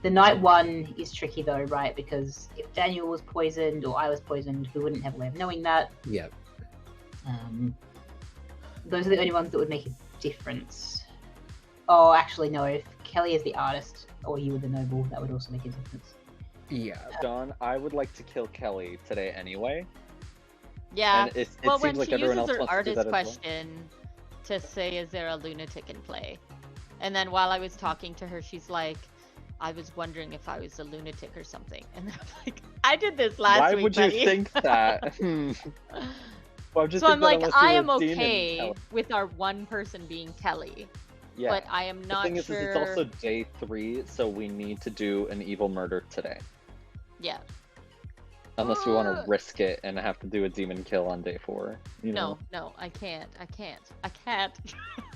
The night one is tricky though, right? Because if Daniel was poisoned or I was poisoned, we wouldn't have a way of knowing that. Yeah. Those are the only ones that would make a difference. Oh, actually, no. If Kelly is the artist or you were the noble, that would also make a difference. Yeah. John, I would like to kill Kelly today anyway. Yeah. And it Well, seems when like she everyone uses else her wants to do artist that as well. question to say, "Is there a lunatic in play?" And then while I was talking to her, she's like, "I was wondering if I was a lunatic or something." And I'm like, "I did this last Why week, would you buddy." think that? Why would you So think I'm that like, unless you I were am a demon, okay Kelly? with our one person being Kelly, Yeah. but I am The not thing is, sure. it's also day 3, so we need to do an evil murder today. Yeah. Unless we want to risk it and have to do a demon kill on day 4. You know? No, I can't. I can't.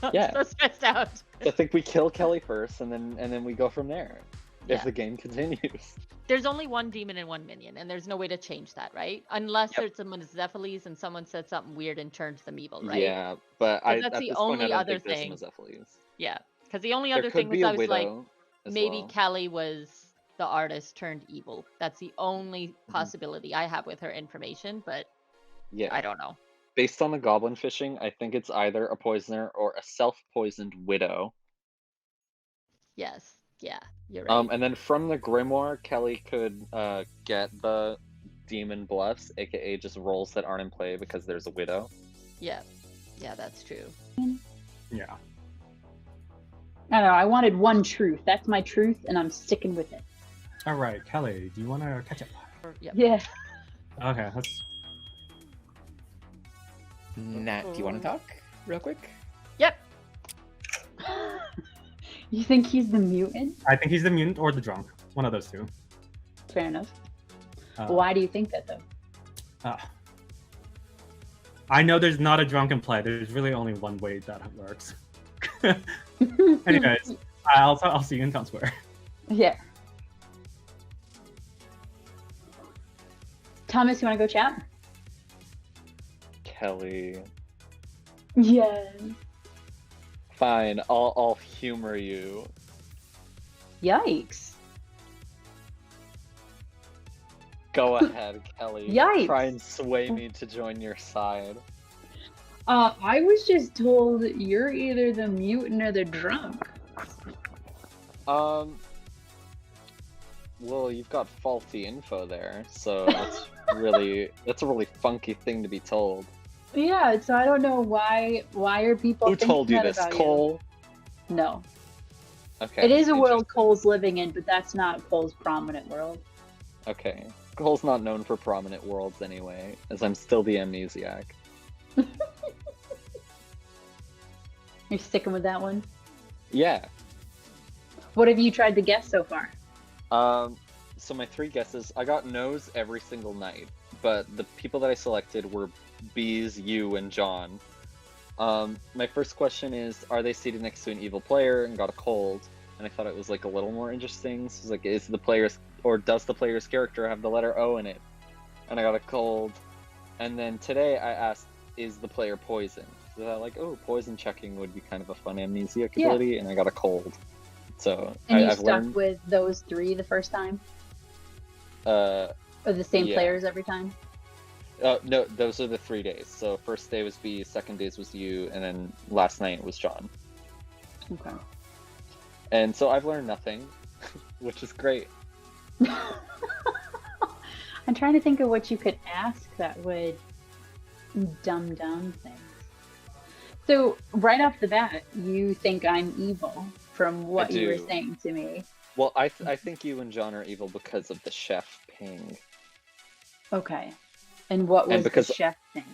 I'm Yeah. so stressed out. I think we kill Kelly first, and then we go from there. Yeah. If the game continues. There's only one demon and one minion, and there's no way to change that, right? Unless Yep. there's someone Zephyles and someone said something weird and turns them evil, right? Yeah, but That's at the this point, I only don't other think there's thing. some Azephiles. Yeah, because the only There other could thing be was a I was like, widow as maybe well. Kelly was the artist turned evil. That's the only Mm-hmm. possibility I have with her information, but Yeah. I don't know. Based on the goblin fishing, I think it's either a poisoner or a self-poisoned widow. Yes, yeah, you're right. And then from the grimoire, Kelly could get the demon bluffs, aka just rolls that aren't in play because there's a widow. Yeah, that's true. Yeah. I don't know. I wanted one truth. That's my truth, and I'm sticking with it. All right, Kelly, do you want to catch up? Yep. Yeah. Okay, let's. Nat, do you want to talk real quick? Yep. You think he's the mutant? I think he's the mutant or the drunk. One of those two. Fair enough. Uh, Why do you think that, though? I know there's not a drunken play. There's really only one way that works. Anyways, I'll see you in town square. Yeah. Thomas, you want to go chat? Kelly. Yeah. Fine, I'll humor you. Yikes. Go ahead, Kelly. Yikes. Try and sway me to join your side. I was just told you're either the mutant or the drunk. Well, you've got faulty info there, so that's a really funky thing to be told. Yeah, so I don't know why are people Who told you thinking this, that about Cole? You? No. Okay. It is a world interesting. Cole's living in, but that's not Cole's prominent world. Okay. Cole's not known for prominent worlds anyway, as I'm still the amnesiac. You're sticking with that one? Yeah. What have you tried to guess so far? So my 3 guesses, I got no's every single night, but the people that I selected were Bees, you, and John. My first question is, are they seated next to an evil player, and got a cold? And I thought it was like a little more interesting. So it's like, does the player's character have the letter O in it? And I got a cold. And then today I asked, is the player poisoned? So I like, oh, poison checking would be kind of a fun amnesiac Yeah. ability, and I got a cold. So And you I've stuck learned. with those 3 the first time? Or the same Yeah. players every time? No, those are the 3 days. So first day was B, second days was you, and then last night was John. Okay. And so I've learned nothing, which is great. I'm trying to think of what you could ask that would dumb down things. So, right off the bat, you think I'm evil from what you were do. saying to me. Well, I think you and John are evil because of the chef ping. Okay. And what was because- the chef thing?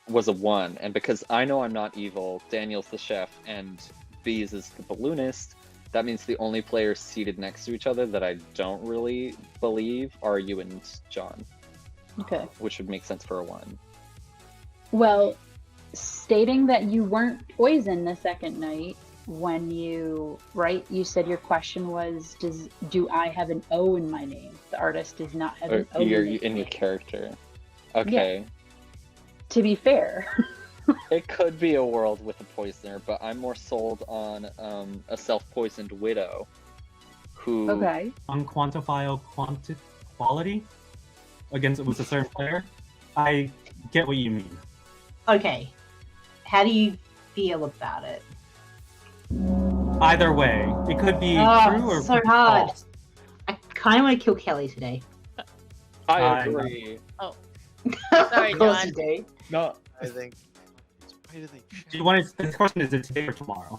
Was a 1, and because I know I'm not evil, Daniel's the chef, and Bees is the balloonist, that means the only players seated next to each other that I don't really believe are you and John, Okay. which would make sense for a 1. Well, stating that you weren't poisoned the second night when you said your question was, do I have an O in my name? The artist does not have Or an O you're in his in your name. character. Okay. To be fair. It could be a world with a poisoner, but I'm more sold on a self-poisoned widow who Okay. Unquantifiable quality against with a certain player. I get what you mean. Okay. How do you feel about it? Either way, it could be Oh, true or it's so hard. false. I kind of want to kill Kelly today. I agree. Sorry, Of course John. you do. No, I think. Why do they Do you want to? The question is it today or tomorrow?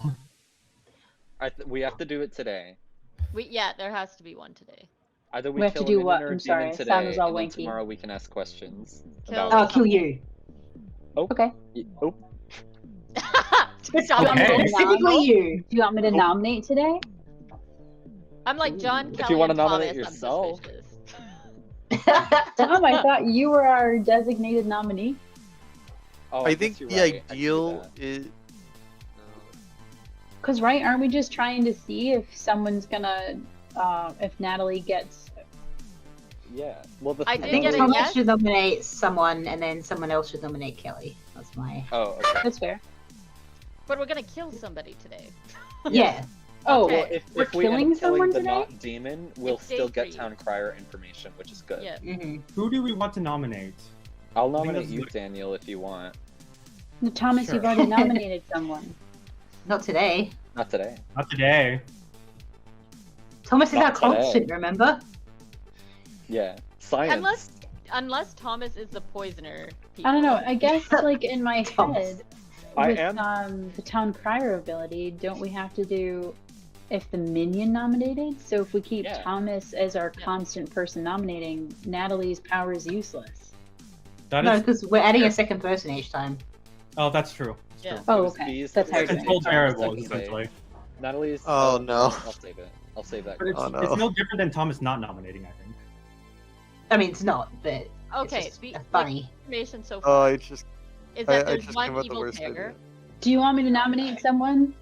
we have to do it today. There has to be one today. Either We have to kill a do minion what? or a I'm demon sorry, today, sound was all and then wanky. tomorrow we can ask questions. Kill- about- I'll kill you. Okay. Oh, John, Okay. Specifically you. Do you want me to nominate today? I'm like John, If Kelly, you wanna and nominate Thomas, I'm yourself. suspicious. Tom, I thought you were our designated nominee. oh, I guess think you're the right. I can do ideal that. is. Because, right, aren't we just trying to see if someone's gonna, if Natalie gets. Yeah. Well, the I I did think get a Thomas yes. should nominate someone, and then someone else should nominate Kelly. That's my. Oh, okay. That's fair. But we're gonna kill somebody today. Yeah. Oh, Okay. Well, if we're we end killing up killing someone the today? not demon, we'll It's day still get 3. town crier information, which is good. Yeah. hmm Who do we want to nominate? I'll think nominate that's you, good. Daniel, if you want. No, Thomas, Sure. you've already nominated someone. Not today. Not today. Not today. Thomas is Not our today. constant, remember? Yeah. Science. Unless Thomas is the poisoner. I don't know. people. I guess, like, in my Thomas. head, I with am- the town crier ability, don't we have to do if the minion nominated? So if we keep Yeah. Thomas as our Yeah. constant person nominating, Natalie's power is useless. That No, is. because we're adding a second person each time. Oh, that's true. That's Yeah. true. Oh, It was okay. bees That's that how It's you're a doing controlled it. variable, Okay. essentially. Natalie's. Oh, no. I'll save it. I'll save that. But it's, Oh, no. it's no different than Thomas not nominating, I think. I mean, it's not, but Okay, it's just the funny. information so Oh, far I just. is I that there's just one came up with the evil worst pair. idea. Do you want me to nominate someone?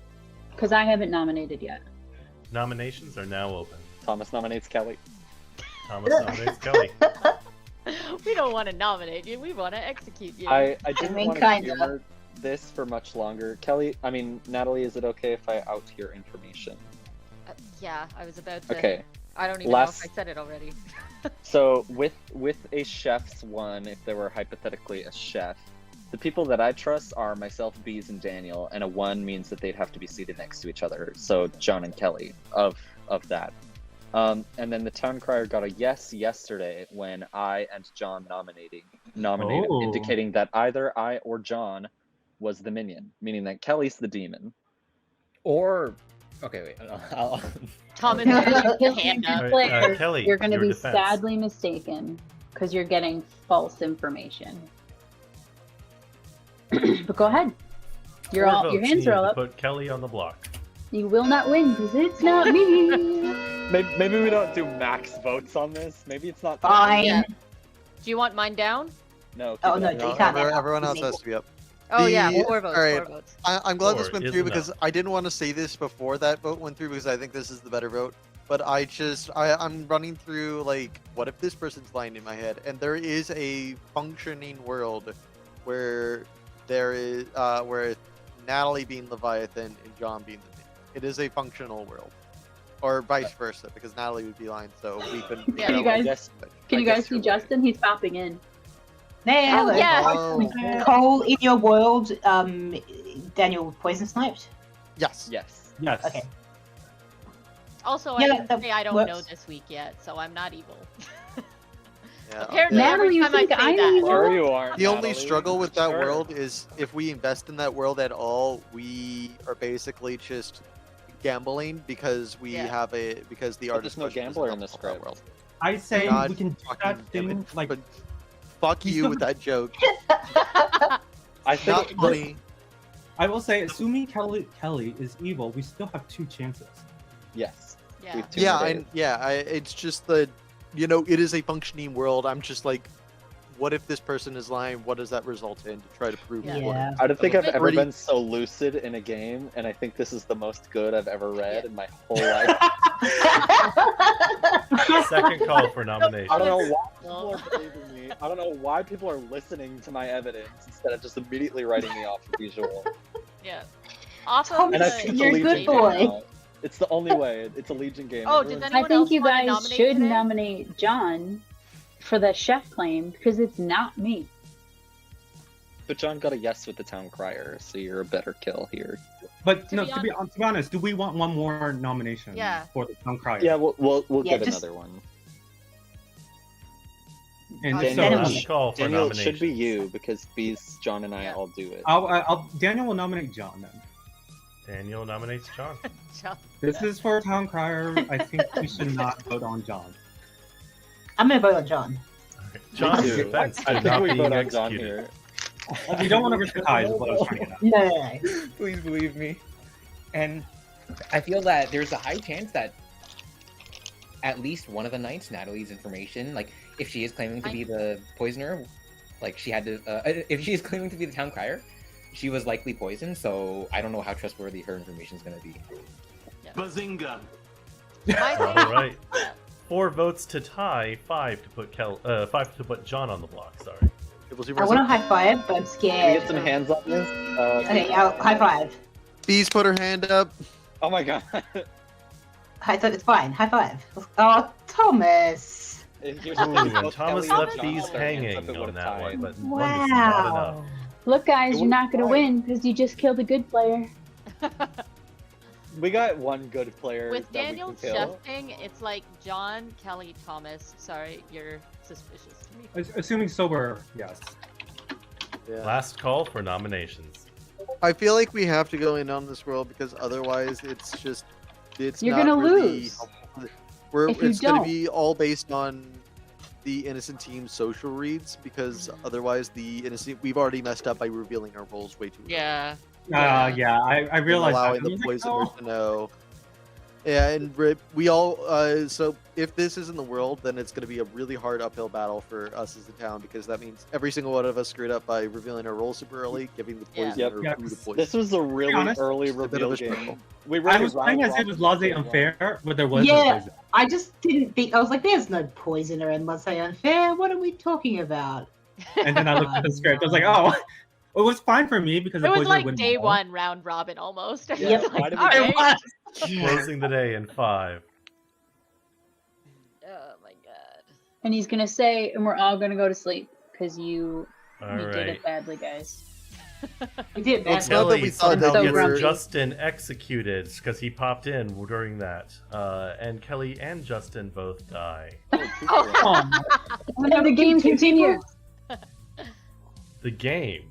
Because I haven't nominated yet. Nominations are now open. Thomas nominates Kelly. Thomas nominates Kelly. We don't want to nominate you. We want to execute you. I didn't mean, want to kinda. humor this for much longer. Natalie, is it okay if I out hear information? Yeah, I was about to. Okay. I don't even Last- know if I said it already. So with a chef's 1, if there were hypothetically a chef, the people that I trust are myself, Bees, and Daniel, and a 1 means that they'd have to be seated next to each other. So John and Kelly of that. And then the town crier got a yes yesterday when I and John nominated, Oh. indicating that either I or John was the minion, meaning that Kelly's the demon. Or, okay, wait. I'll, Thomas, You're put your killing hand your up. Alright, players. Kelly, You're going to your be defense. sadly mistaken because you're getting false information. But go ahead. Your Four votes hands needed are all to up. Put Kelly on the block. You will not win because it's not me. Maybe we don't do max votes on this. Maybe it's not. Fine. Yeah. Do you want mine down? No. Oh, keep it no, up. you No, can't have everyone that. else has to be up. Oh yeah, The- 4 votes. alright. 4 votes. I'm glad this Four went is through enough. because I didn't want to say this before that vote went through because I think this is the better vote. But I'm running through like, what if this person's lying in my head? And there is a functioning world where there is where Natalie being Leviathan and John being the minion. It is a functional world, or vice versa, because Natalie would be lying, so we couldn't. Yeah. Can you guys- Yes. Can I you guys guess see you're right. Justin? He's popping in. There, Oh, yeah. Oh, Cole, in your world, Daniel poison sniped? yes. Yes. Yes. Okay. Also, Yeah, I can that say I don't works. know this week yet, so I'm not evil. Yeah. Apparently, Natalie, every you time I think say I'm that, evil? Sure you are. The only Natalie. struggle with that Sure. world is if we invest in that world at all, we are basically just gambling because we Yeah. have because the But artist there's no pushes us gambler in up this that script. world. I say God we can do fucking that damn thing, it. like, But Fuck you with that joke. I think Not funny. I will say, assuming Kelly is evil, we still have 2 chances. yes. Yeah. We've two Yeah, more days. it's just that, it is a functioning world. I'm just like, what if this person is lying? What does that result in to try to prove Yeah. what? Yeah. I don't think I've But- ever Pretty- been so lucid in a game, and I think this is the most good I've ever read in my whole life. Second call for nomination. I don't know why people are believing me. I don't know why people are listening to my evidence instead of just immediately writing me off as usual. Yeah. Off of Thomas, And I the think it's you're a a Legion good boy. game now. It's the only way. It's a Legion game. Oh, Everyone's- does I anyone think else you wanna guys nominate should today? nominate John for the chef claim because it's not me. But John got a yes with the town crier, so you're a better kill here. But To no, be to be honest, do we want one more nomination Yeah. for the Town Crier? Yeah, we'll Yeah, get just- another one. And Daniel- so, Daniel- Last call for Daniel, it nomination. should be you because Beast, John, and I Yeah. all do it. Daniel will nominate John then. Daniel nominates John. John. This is for Town Crier. I think we should not vote on John. I'm gonna vote on John. John's too. defense I to think not we being vote on John executed. here. We don't want to risk the ties, is what I was trying to get at. No. Please believe me. And I feel that there's a high chance that at least one of the knights, Natalie's information, like if she is claiming to be the poisoner, like she had to, if she is claiming to be the town crier, she was likely poisoned. So I don't know how trustworthy her information is going to be. Bazinga! My All thing- right. 4 votes to tie, 5 to put 5 to put John on the block. Sorry. We'll see I want to high five, but I'm Can we scared. get some hands on this? Okay, high five. Bees put her hand up. Oh my god. It's fine. High five. Oh, Thomas. Here's the Ooh, thing, and both Thomas Kelly and left John Bees put their hands hanging up, it on would've that tied. one, but one is not enough. Wow. Look, guys, It you're not gonna would've win because you just killed a good player. We got one good player With that Daniel's we can chef kill. thing, it's like John, Kelly, Thomas. Sorry, you're suspicious to me. Assuming sober, yes. Yeah. Last call for nominations. I feel like we have to go in on this world because otherwise it's You're not gonna really lose. helpful. if you It's gonna don't. be all based on the innocent team's social reads because otherwise the innocent we've already messed up by revealing our roles way too early. Yeah. Yeah, I And realized allowing that. the I was like, poisoners oh. to know. Yeah, and we all. So if this is in the world, then it's going to be a really hard uphill battle for us as a town because that means every single one of us screwed up by revealing our roles super early, giving the Yeah. poisoner Yep. who the poison. This was a really honest, early it's a bit of reveal a struggle. game. We I really was playing as if it was laissez unfair, but there was Yeah. no poison. I just didn't think. I was like, "There's no poisoner in Laissez Unfair. What are we talking about?" And then I looked at the script. I was like, oh, it was fine for me because It the was poisoner like wouldn't day know. one, round robin almost. Yeah, It's why like, did we- all It right. was. Closing the day in 5. Oh my god. And he's gonna say, and we're all gonna go to sleep because you All did right. it badly, guys. We did, Well, man. it's not that Kelly we thought somehow that we gets were- Justin executed because he popped in during that. And Kelly and Justin both die. Oh, And the game continues. The game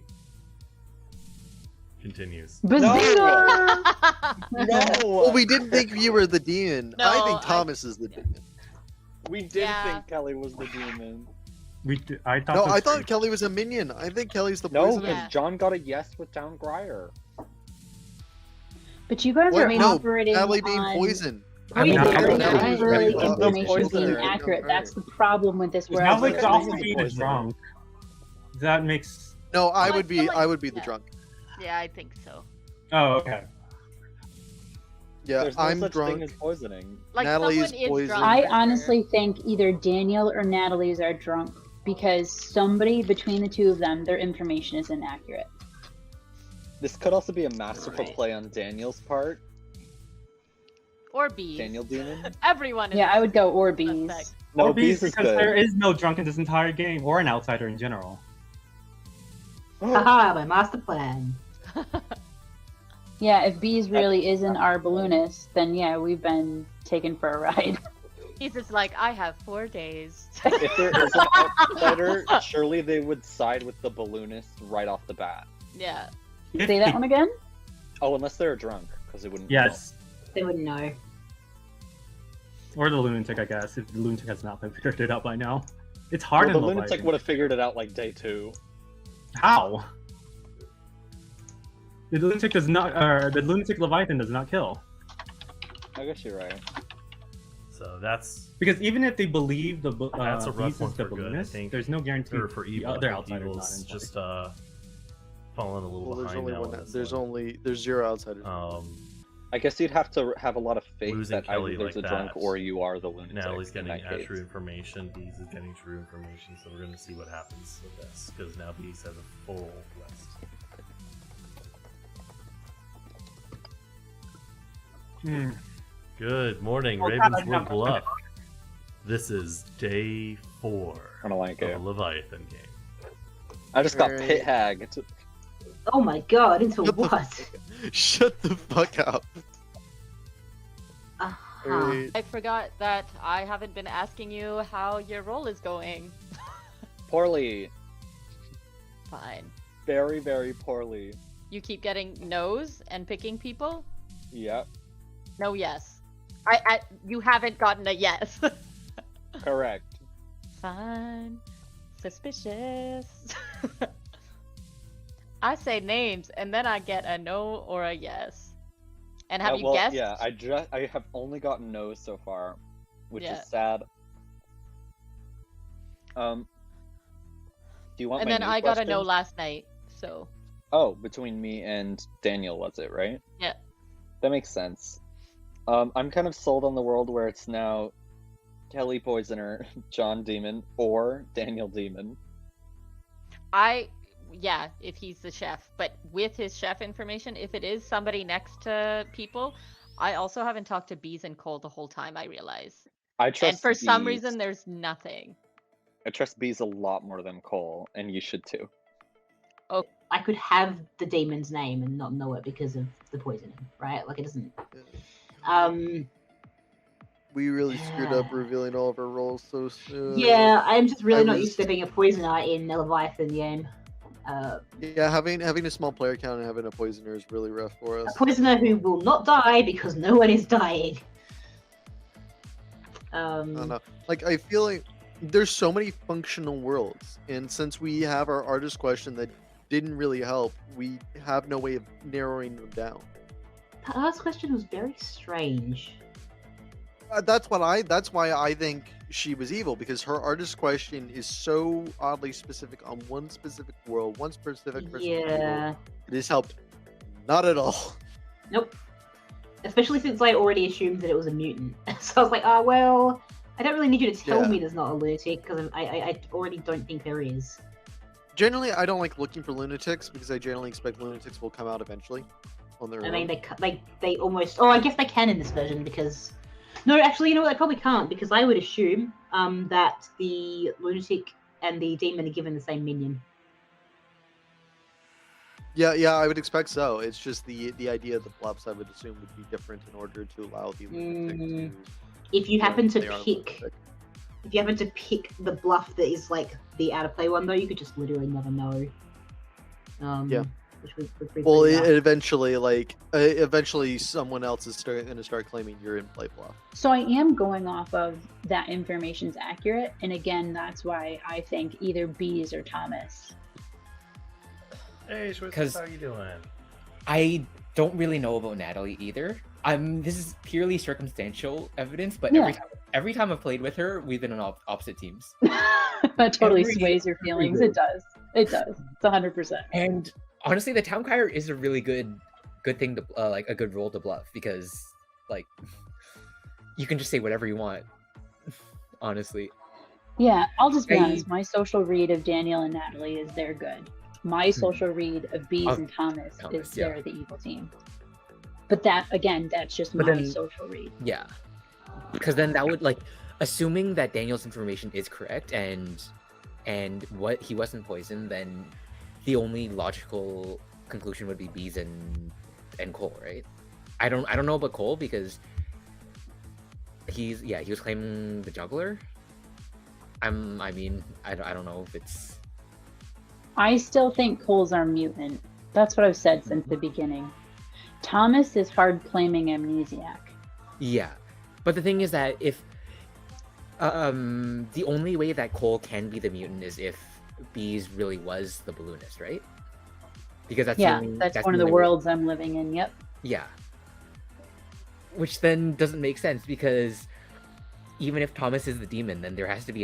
continues. Bazinga! Well, we didn't think you were the demon. I No, think Thomas is the demon. We did Yeah. think Kelly was the demon. I thought. No, so I too. thought Kelly was a minion. I think Kelly's the No, poisoner. because Yeah. John got a yes with Town Crier. But you guys What? are No, operating Natalie being on poisoned. I'm way not- different I'm not- early I'm not information being poisoner. accurate. That's the problem with this Because world. now like Kelly's the the alphabet is poisoner. wrong. That makes. No, I Well, I would be. feel like- I would be the yeah. drunk. Yeah, I think so. Oh, okay. Yeah, There's no I'm such drunk. thing as poisoning. Like Natalie's someone is poisoned. drunk I for sure. honestly think either Daniel or Natalie's are drunk because somebody between the two of them, their information is inaccurate. This could also be a masterful Right. play on Daniel's part. Or bees. Daniel Demon. Everyone is. Yeah, I would go Orbeez. Suspect. No, Or Bees is because there good. is no drunk in this entire game, or an outsider in general. Haha, my master plan. Yeah, if Bees really isn't our balloonist, then yeah, we've been taken for a ride. He's just like, I have 4 days. If there is an outsider, surely they would side with the balloonist right off the bat. Yeah. Say that one again? Oh, unless they're drunk, because it wouldn't. Yes. They wouldn't know. Or the lunatic, I guess, if the lunatic has not figured it out by now. It's hard Well, in the Leviathan. lunatic would have figured it out like day 2. How? The lunatic does not. The lunatic Leviathan does not kill. I guess you're right. So that's Because even if they believe the that's a rough Beast one is the for good. I balloonist, think there's no guarantee or for the evil. other I think outsiders evil's not in just falling a little Well, there's behind only now. one. on this There's one. there's 0 outsiders. I guess you'd have to have a lot of faith Losing that Kelly either there's like a drunk that. or you are the lunatic. Natalie's in getting that case. true information. Bees is getting true information. So we're gonna see what happens with this because now Bees has a full list. Good morning, Oh, God, Ravenswood I- Bluff. This is day 4 I don't like of it. a Leviathan game. I just got Alright. pit hag. Oh my god, into What the what? Shut the fuck up. Uh-huh. Alright. I forgot that I haven't been asking you how your role is going. Poorly. Fine. Very, very poorly. You keep getting no's and picking people? Yep. No, yes. You haven't gotten a yes. Correct. Fine. Suspicious. I say names and then I get a no or a yes. And have you well, guessed? Yeah, I have only gotten no's so far, which Yeah. is sad. Do you want And my then new I got a no questions? last night, so Oh, between me and Daniel, was it, right? yeah. That makes sense. I'm kind of sold on the world where it's now Kelly Poisoner, John Demon, or Daniel Demon. Yeah, if he's the chef, but with his chef information, if it is somebody next to people, I also haven't talked to Bees and Cole the whole time, I realize. I trust And for some Bees. reason, there's nothing. I trust Bees a lot more than Cole, and you should too. I could have the demon's name and not know it because of the poisoning, right? Like it doesn't. We really screwed up revealing all of our roles so soon. Yeah, I'm just really I not was- used to being a poisoner in a Leviathan game. Yeah, having a small player count and having a poisoner is really rough for A us. poisoner who will not die because no one is dying. I don't know. Like I feel like there's so many functional worlds, and since we have our artist question that didn't really help, we have no way of narrowing them down. The last question was very strange. That's why I think she was evil, because her artist question is so oddly specific on one specific world, one specific person. Yeah. It has helped not at all. Nope. Especially since I already assumed that it was a mutant. So I was like, oh, well, I don't really need you to tell Yeah. me there's not a lunatic, because I already don't think there is. Generally, I don't like looking for lunatics because I generally expect lunatics will come out eventually on their I own. mean, they almost... Oh, I guess they can in this version, because... No, actually, you know what? They probably can't, because I would assume that the lunatic and the demon are given the same minion. Yeah, I would expect so. It's just the idea of the bluffs I would assume would be different in order to allow the lunatic to. If you Yeah, happen to they are pick... lunatic. If you happen to pick the bluff that is, like, the out-of-play one, though, you could just literally never know. Yeah. Which would be Well, pretty rough. eventually someone else is going to start claiming you're in play bluff. So I am going off of that information's accurate, and again, that's why I think either Bees or Thomas. Hey, Schwitz, 'Cause- how you doing? I don't really know about Natalie either. This is purely circumstantial evidence, but Yeah. every time I've played with her, we've been on opposite teams. That totally Every- sways your feelings. It does. It does. It's 100%. And honestly, the town crier is a really good thing to like a good role to bluff, because like you can just say whatever you want. Honestly, Yeah, I'll just be I- honest. My social read of Daniel and Natalie is they're good. My social read of Bees Of and Thomas Thomas, is yeah. they're the evil team. But that, again, that's just But my then- social read. yeah, because then that would, like, assuming that Daniel's information is correct and what he wasn't poisoned, then the only logical conclusion would be Bees and Cole, right? I don't know about Cole because he was claiming the juggler. I don't know if it's... I still think Cole's our mutant. That's what I've said since the beginning. Thomas is hard claiming amnesiac. Yeah, but the thing is that if The only way that Cole can be the mutant is if Bees really was the balloonist, right? Because that's Yeah, the only, that's one of the the only way- worlds I'm living in. Yep. Yeah. Which then doesn't make sense because even if Thomas is the demon, then there has to be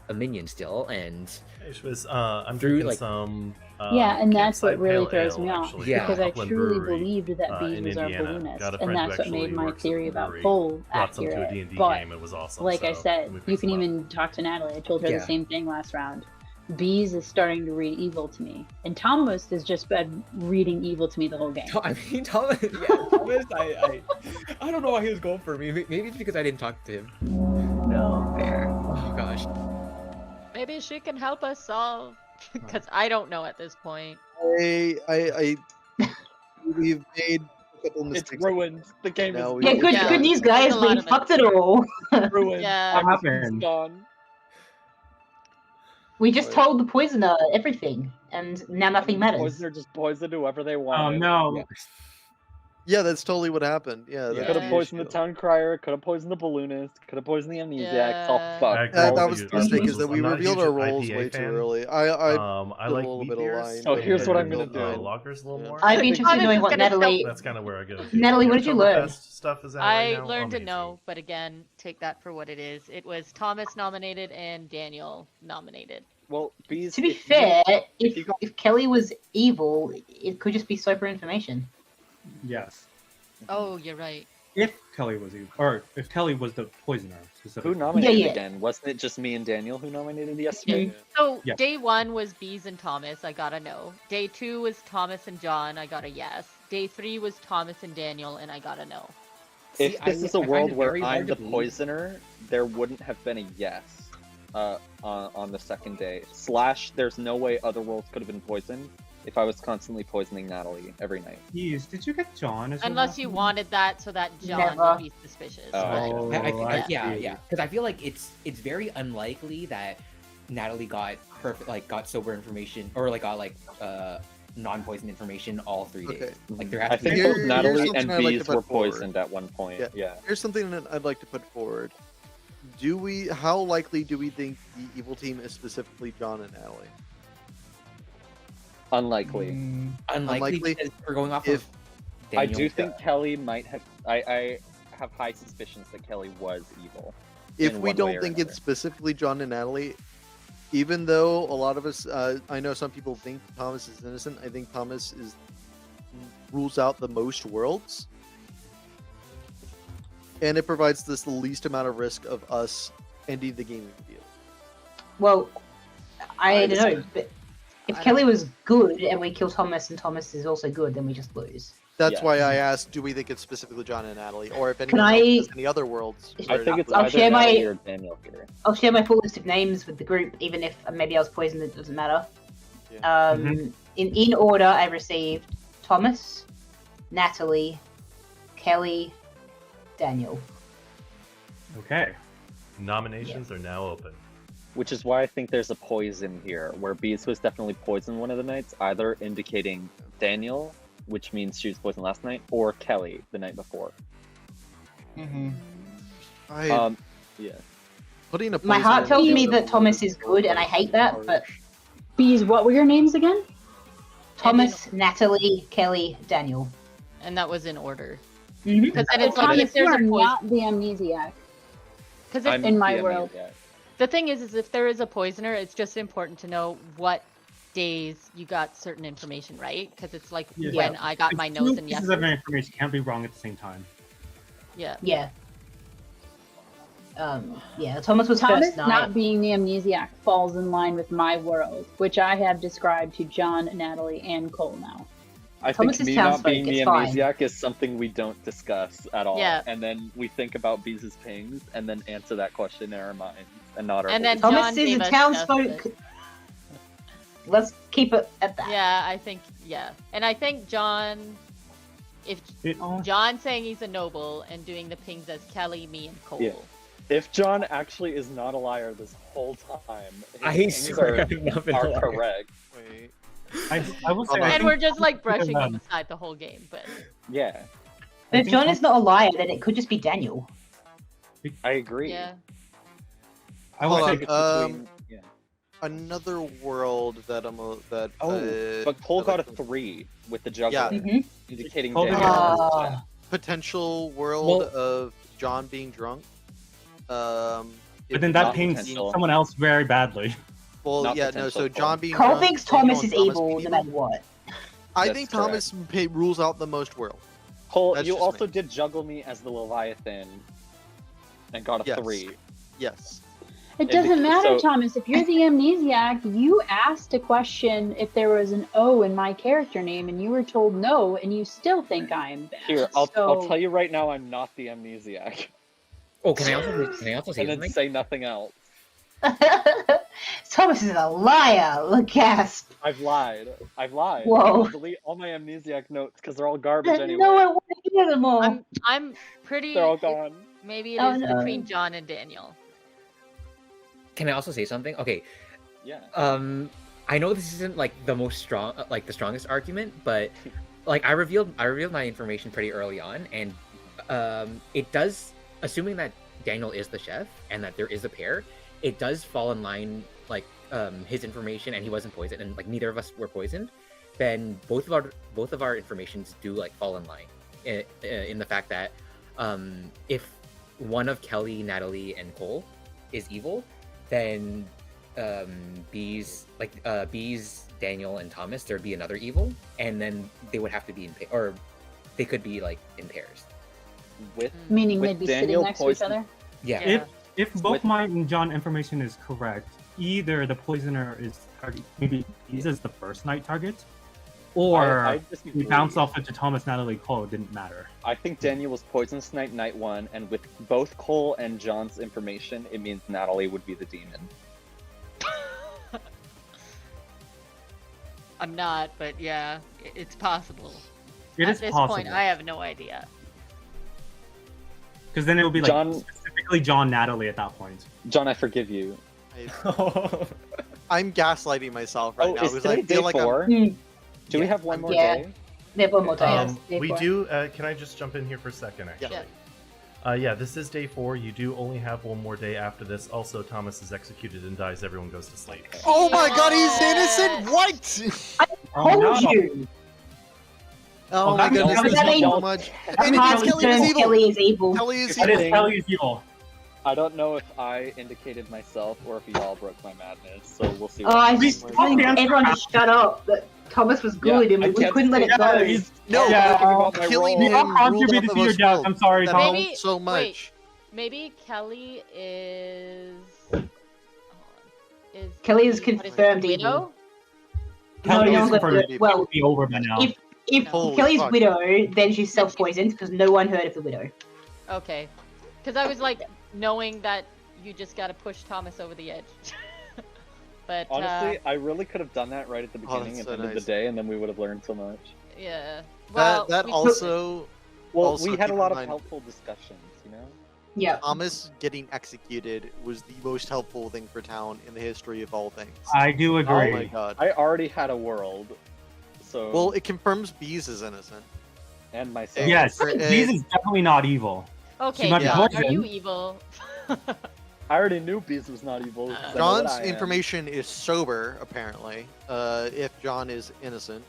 a minion still, and Hey, Shwiz, I'm Through, drinking like- some. Yeah, and that's what Campsite really Pale throws Ale, me off actually, Yeah. from because I Upland truly Brewery, believed that Bees in was our Indiana. balloonist, Got a and friend who that's what actually made my works at theory the about brewery. Cole Brought some to a accurate. D&D But game. It was awesome. like I so said, we you picked can some up. even talk to Natalie. I told her Yeah. the same thing last round. Bees is starting to read evil to me, and Thomas has just been reading evil to me the whole game. I mean, Thomas, I don't know why he was going for me. Maybe it's because I didn't talk to him. No, fair. Oh gosh. Maybe she can help us solve. Because I don't know at this point. We've made a couple It's mistakes. ruined. The game is Now we- Yeah, good Yeah. good news, There's guys. a lot We of it. fucked it all. ruined. Yeah. What Everything's happened? gone. We just Right. told the poisoner everything, and now nothing matters. Poisoner just poisoned whoever they Oh wanted. no. Yeah. Yeah, that's totally what happened. Yeah, Yeah. that's Could have the poisoned the issue. town crier, could have poisoned the balloonist, could have poisoned the amnesiac. It's all Yeah. fucked. That All was of the you- mistake, Mhm. is that we I'm not a revealed huge our roles IPA way too fan. early. I I did like a little wheat bit of beers. lying. Oh, but here's I what did I'm gonna feel do. fine. Lagers a little Yeah. more. I'd be I'm interested in just knowing what gonna tell- Natalie. That's kind of where I go to. Natalie, what did you learn? Oktoberfest stuff is out I right now. learned to Amazing. know, but again, take that for what it is. It was Thomas nominated and Daniel nominated. Well, bees. To be if you- fair, if you if Kelly was evil, it could just be super information. Yes. Oh, you're right. If Kelly was evil, or if Kelly was the poisoner Who specifically. nominated yeah. again? Wasn't it just me and Daniel who nominated yesterday? So Yeah. day 1 was Bees and Thomas. I got a no. Day 2 was Thomas and John. I got a yes. Day 3 was Thomas and Daniel, and I got a no. If See, this is a I find world it where very I'm hard the to believe- poisoner, there wouldn't have been a yes on the second day. / there's no way other worlds could have been poisoned if I was constantly poisoning Natalie every night. Jeez, did you get John as your Unless last you name? wanted that so that John Never. would be suspicious. Oh, but- Oh, I yeah, see. yeah. Because I feel like it's very unlikely that Natalie got got sober information or got non-poison information all 3 days. Okay. Like there has I to be. think Here- both here's Natalie something and I'd like to Bees put were forward. poisoned at one point. Yeah. Yeah. Here's something that I'd like to put forward. How likely do we think the evil team is specifically John and Natalie? Unlikely. Unlikely Unlikely because we're going off if- of. I Daniel. do think Kelly might have. I have high suspicions that Kelly was evil. If in we one way don't or think another. it's specifically John and Natalie, even though a lot of us, I know some people think Thomas is innocent. I think Thomas rules out the most worlds, and it provides this the least amount of risk of us ending the game immediately. Well, I don't know. disagree. But if I Kelly was good and we kill Thomas and Thomas is also good, then we just lose. That's Yeah. why I asked, do we think it's specifically John and Natalie, or if Can anyone else I- has any other worlds? I where think it's not- I'll either share my- Natalie or Daniel here. I'll share my full list of names with the group, even if maybe I was poisoned. It doesn't matter. In order, I received Thomas, Natalie, Kelly, Daniel. Okay. Nominations are now open. Which is why I think there's a poison here, where Bees was definitely poisoned one of the nights, either indicating Daniel, which means she was poisoned last night, or Kelly the night before. Mm-hmm. Yeah. Putting a My poison heart in tells the me game that is Thomas is more good, and I hate that, harsh. but Bees, what were your names again? Thomas, Natalie, Kelly, Daniel. And that was in order. Mm-hmm. Because then it's like Thomas, if there's you a are poison. not the amnesiac. Because I'm in my the world. amnesiac. the thing is if there is a poisoner, it's just important to know what days you got certain information, right? Because it's like Yeah. when I got my Two no's and pieces yeses. of information can't be wrong at the same time. Yeah. Yeah. Yeah, Thomas was Thomas first night. not being the amnesiac falls in line with my world, which I have described to John, Natalie, and Cole now. I think Thomas's me not townsfolk, being the it's fine. amnesiac is something we don't discuss at all. Yeah. And then we think about Bees' pings and then answer that question in our minds and not our And then beliefs. Thomas John is gave a us townsfolk. justice. Let's keep it at that. Yeah, I think and I think John, if John saying he's a noble and doing the pings as Kelly, me, and Cole. Yeah. If John actually is not a liar this whole time, his I pings swear I've not been a are liar. correct. Wait. I will say. I And think- we're just like brushing um, him aside the whole game, but Yeah. But if John is not a liar, then it could just be Daniel. I agree. Yeah. I Hold would on, say Yeah. Another world that that. But Cole that I got a can- 3 with the juggler, Mhm. indicating Cole Daniel got- is the chef. potential world Well- of John being drunk. but it then would that not paints be- potential. someone else very badly. Well, not yeah, no. potential, So Cole. John being Cole drunk, thinks Daniel Thomas and is Thomas evil being no matter what. I That's think Thomas rules out the most world. Cole, That's you just also me. did juggle me as the Leviathan and got a Yes. 3. Yes. It doesn't because- matter, so- Thomas. If you're the amnesiac, you asked a question if there was an O in my character name, and you were told no, and you still think I'm bad. Here, so... I'll tell you right now, I'm not the amnesiac. Oh, can I also say And then something? say nothing else. Thomas is a liar. Gasp. I've lied. Whoa. I'll delete all my amnesiac notes because they're all garbage anyway. No, I want to hear them all. I'm pretty. They're all gone. Maybe it Oh, is no. between John and Daniel. Can I also say something? Okay. Yeah. I know this isn't like the most strong, like the strongest argument, but like I revealed my information pretty early on, and it does, assuming that Daniel is the chef and that there is a pair, it does fall in line like his information, and he wasn't poisoned, and like neither of us were poisoned. Then both of our informations do like fall in line in the fact that if one of Kelly, Natalie, and Cole is evil, then Bees, Daniel, and Thomas, there'd be another evil, and then they would have to be or they could be like in pairs. With Meaning with they'd be Daniel sitting next to each poison- other? Yeah. Yeah. If both With- mine and John information is correct, either the poisoner is target, maybe Bees is the first night target, or I we disagree. bounce off into Thomas, Natalie, Cole. It didn't matter. I think Daniel was poisonous night 1, and with both Cole and John's information, it means Natalie would be the demon. I'm not, but yeah, it's possible. It At is this possible. point, I have no idea. Because then it would be like John- specifically John, Natalie at that point. John, I forgive you. I'm gaslighting myself right now is because today I feel day like 4? Hmm. Do we have one more Yeah. day? They have one more time. Yes, day We 4. do. Can I just jump in here for a second? Actually. Yeah, this is day 4. You do only have one more day after this. Also, Thomas is executed and dies. Everyone goes to sleep. Oh my god, he's Yes. innocent! What? Told no. you. Oh Well, my that goodness, means- this that is so means- much. That And it means means Kelly was evil! Kelly is evil. Kelly is That evil! is Kelly's evil. I don't know if I indicated myself or if y'all broke my madness, so we'll see. Oh, I Please just stop think the answer. everyone just shut up. That Thomas was good and I we can't couldn't let it say- go. Yeah, he's- No, Yeah. Talking about my killing role. You all him ruled out contributed the to your most death. world. I'm sorry, That Thomas. Maybe- helped so much. wait. Maybe Kelly is. Hold on. Is Kelly is what it, confirmed Widow? evil. Kelly no is one's confirmed. left it. Well, It'll be over by now. If Holy Kelly's fuck. widow, then she's self-poisoned because no one heard of the widow. Okay. Because I was like, knowing that you just gotta push Thomas over the edge. But Honestly, I really could have done that right at the Oh, beginning that's and so ended nice. the day, and then we would have learned so much. yeah. Well, That we- also, Well, Also, we had a keep lot in of mind- helpful discussions, you know? Yeah. Thomas getting executed was the most helpful thing for town in the history of all things. I do agree. Oh my god. I already had a world, so Well, it confirms Bees is innocent. and myself. Yes, Uh, Bees is definitely not evil. Okay, might be John, are poisoned. you evil? I already knew Beast was not evil. 'cause I know what John's I am. information is sober, apparently. If John is innocent.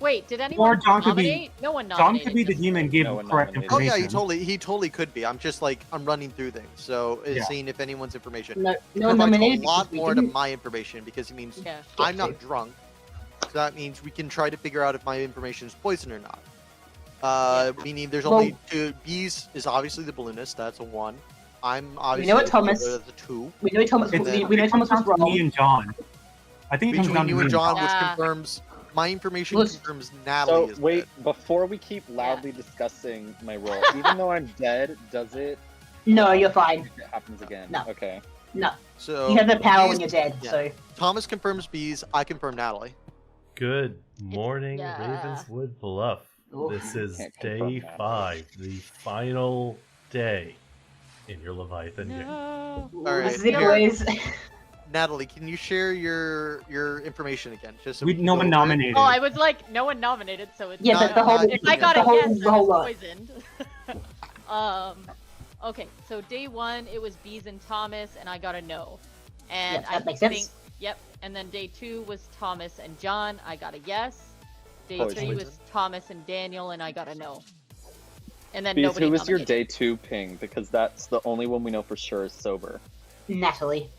Wait, did anyone John could be- nominate? No one John nominated. could be the this demon, one. give No one correct nominated. Oh information. yeah, he totally could be. I'm just like I'm running through things, so Yeah. seeing if anyone's information No, no provides one nominated a lot because we more to didn't. my information because it means Yeah. I'm not drunk. So that means we can try to figure out if my information is poison or not. Meaning there's only two. Bees is obviously the balloonist. That's a 1. I'm obviously what, the Thomas? killer, That's a 2. We know Thomas. It's- We know Thomas was Me wrong. and John. I think it comes down Between to you me and John, which Yeah. confirms my information Look- confirms Natalie So is wait, dead. before we keep loudly discussing my role, even though I'm dead, does it? No, you're fine. If it happens again. No. Okay. No, So you have the power when Bees- you're dead. yeah. So Thomas confirms Bees. I confirm Natalie. Good morning, Yeah. Ravenswood Bluff. Oof. This is Can't confirm day that. 5, the final day in your Leviathan game. No. All right. this is it, feel like- boys. Natalie, can you share your information again? Just so We, can no go one over it? nominated. Oh, I was like, no one nominated, so it's Yeah, but the whole- if I got the a whole- yes, the whole I lot. was poisoned. um, Okay, so day 1 it was Bees and Thomas, and I got a no. And Yeah, that I makes think, sense. yep. And then day 2 was Thomas and John. I got a yes. Day Poison. 3 was Thomas and Daniel, and I got a no. And then Bees, nobody who was your nominated. day 2 ping? Because that's the only one we know for sure is sober. Natalie.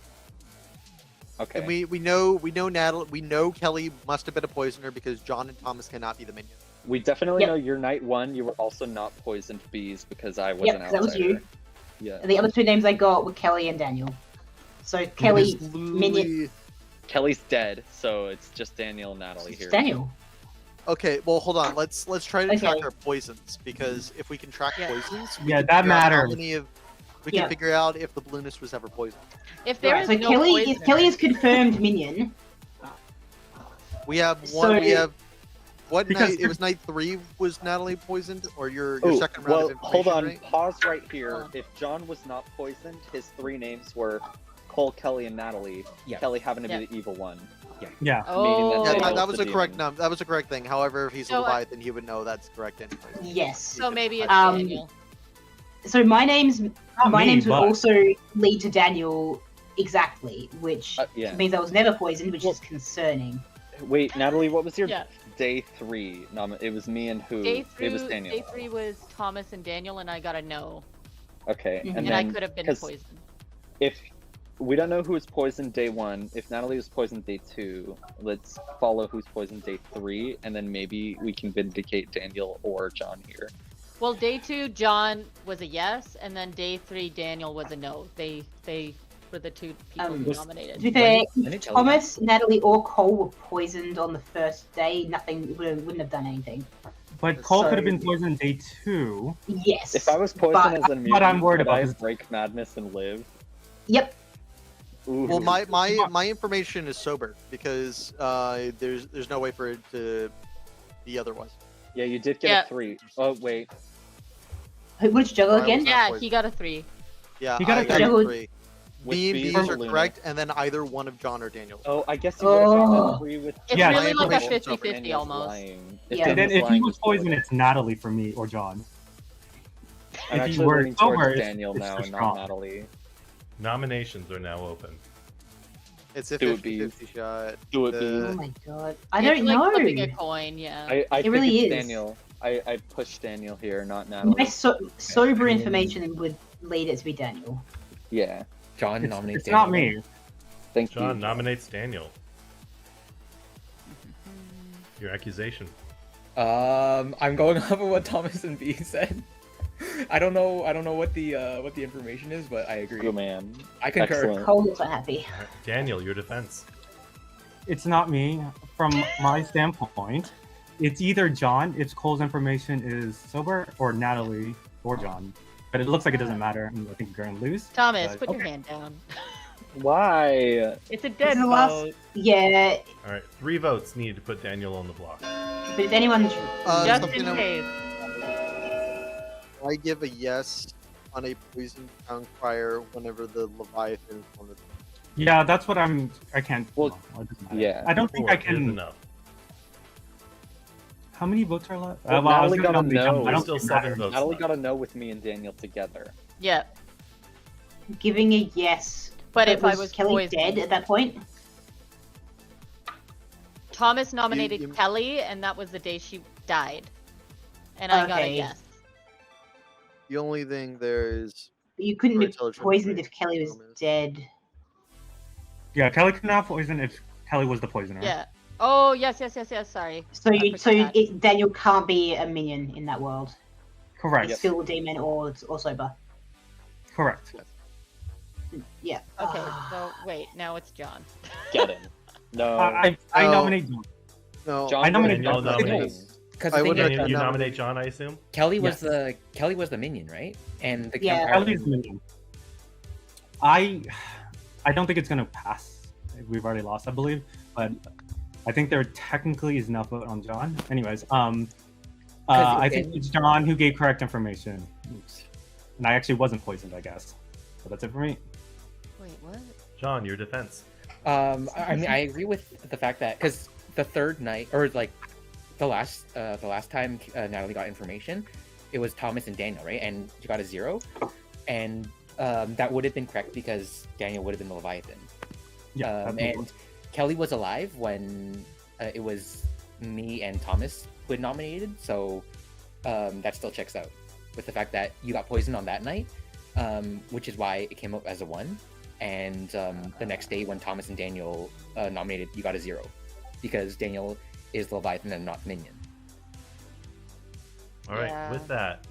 Okay. And we know Natalie. We know Kelly must have been a poisoner because John and Thomas cannot be the minions. We definitely Yep. know your night 1. You were also not poisoned, Bees, because I was an Yep, that was you. outsider. Yeah. And the other 2 names I got were Kelly and Daniel. So Kelly, It is minion, literally- Kelly's dead, so it's just Daniel and Natalie here. Daniel. Okay, well, hold on. Let's try to track Okay. our poisons because if we can track Yeah. poisons, we Yeah, can that figure out how matters. many of- we Yeah. can figure out if the blueness was ever poisoned. If there Right, is so no Kelly poison is in Kelly it- is confirmed minion. We have one. So- we have what Because- night? It was night 3. Was Natalie poisoned, or your Oh, second round well, of information? hold on. Right? Pause right here. If John was not poisoned, his 3 names were Cole, Kelly, and Natalie. Yeah. Kelly happened to Yeah. be the evil one. Yeah. Oh. Yeah, Daniel's that was the a correct demon. that was a correct thing. However, if he's a So, Leviathan, he would know that's correct anyway. Yes. So maybe it's Um, Daniel. So my names Not would me, but- also lead to Daniel exactly, which Yeah. means I was never poisoned, which is concerning. Wait, Natalie, what was your Yeah. day 3? It was me and who? Day It was 3, Daniel. day 3 was Thomas and Daniel, and I got a no. Okay, Mhm. and And then I could have been 'cause poisoned. if we don't know who was poisoned day 1, if Natalie was poisoned day 2, let's follow who's poisoned day 3, and then maybe we can vindicate Daniel or John here. Well, day 2, John was a yes, and then day 3, Daniel was a no. They were the 2 people who Was- nominated. To be fair, When if did Kelly Thomas, Natalie, or Cole were poisoned on the first day, nothing wouldn't have done anything. But Cole So- could have been poisoned day 2. Yes. If I was poisoned but- as a mutant, I'm worried could about I is- break madness and live? Yep. Ooh. Well, my information is sober because there's no way for it to be otherwise. Yeah, you did get Yeah. a 3. Oh, wait. Who would you juggle I again? was not Yeah, poisoned. he got a 3. Yeah, You got I a got three. 3. With Me and Bees Bees or are Luna? correct, and then either one of John or Daniel. Oh, I guess you would have gotten Oh. a 3 with It's Yeah, really my like a information's sober. 50-50 Daniel's almost. lying. Yeah. And then Daniel's if he lying, was just do it. poisoned, it's Natalie for me or John. I'm if he actually were leaning sober, towards it's- Daniel it's now for and not strong. Natalie. Nominations are now open. It's a Do it, Bees. 50-50 shot. Do it, The- Oh Bees. my god. I It's don't like know. flipping a coin, yeah. I think really it's is. Daniel. I pushed Daniel here, not Natalie. My sober information would lead it to be Daniel. Yeah, John It's, nominates it's not Daniel. me. thank John you. nominates Daniel. Your accusation. I'm going off of what Thomas and B said. I don't know what the information is, but I agree. Good man. I concur. Excellent. Cole looks unhappy. All right, Daniel, your defense. It's not me. From my standpoint, it's either John if Cole's information is sober, or Natalie or John. But it looks like it doesn't matter. I think you're going to lose. Thomas, but- put your okay. hand down. Why? It's a dead the last- vote. Yeah, All right, 3 votes needed to put Daniel on the block. but if anyone's Just something in else- case. I give a yes on a poison tongue prior whenever the Leviathan is one of them. Yeah, that's what I'm. I can't. Well, no, it doesn't matter. yeah. I don't think 4 I is can. enough. How many votes are left? Well, I was Natalie gonna got a nominate John, no. but I don't Still think it 7 matters. votes. Natalie left. got to know with me and Daniel together. Yeah. giving a yes. But But if I was Kelly poisoned, dead at that point? Thomas nominated you- Kelly, and that was the day she died. And I got a Okay. yes. The only thing there is You couldn't For have intelligence poisoned rate, if Kelly was Thomas. dead. Yeah, Kelly could not poison if Kelly was the poisoner. Yeah. Oh, yes, sorry. So I you, forgot that. Daniel can't be a minion in that world. Correct. It's still a demon or sober. Correct. Yeah. Okay, so wait, now it's John. Get him. No. I No. nominate John. no. John I nominate Daniel would've been nominates. nominated. Because I the thing would is, Daniel, you nominate- nominate John, I assume? Kelly was Yes. the minion, right? And the Yeah. vampire- Kelly's minion. I don't think it's gonna pass. We've already lost, I believe, but I think there technically is enough vote on John. Anyways, I think it's John who gave correct information. Oops. And I actually wasn't poisoned, I guess. So that's it for me. Wait, what? John, your defense. I mean, I agree with the fact that because the third night, or like the last time Natalie got information, it was Thomas and Daniel, right? And you got a 0. and that would have been correct because Daniel would have been the Leviathan. Yeah, And Kelly was alive when it was me and Thomas who had nominated, so that still checks out with the fact that you got poisoned on that night, which is why it came up as a 1. And the next day when Thomas and Daniel nominated, you got a 0 because Daniel is the Leviathan and not Minion. All right, Yeah. with that,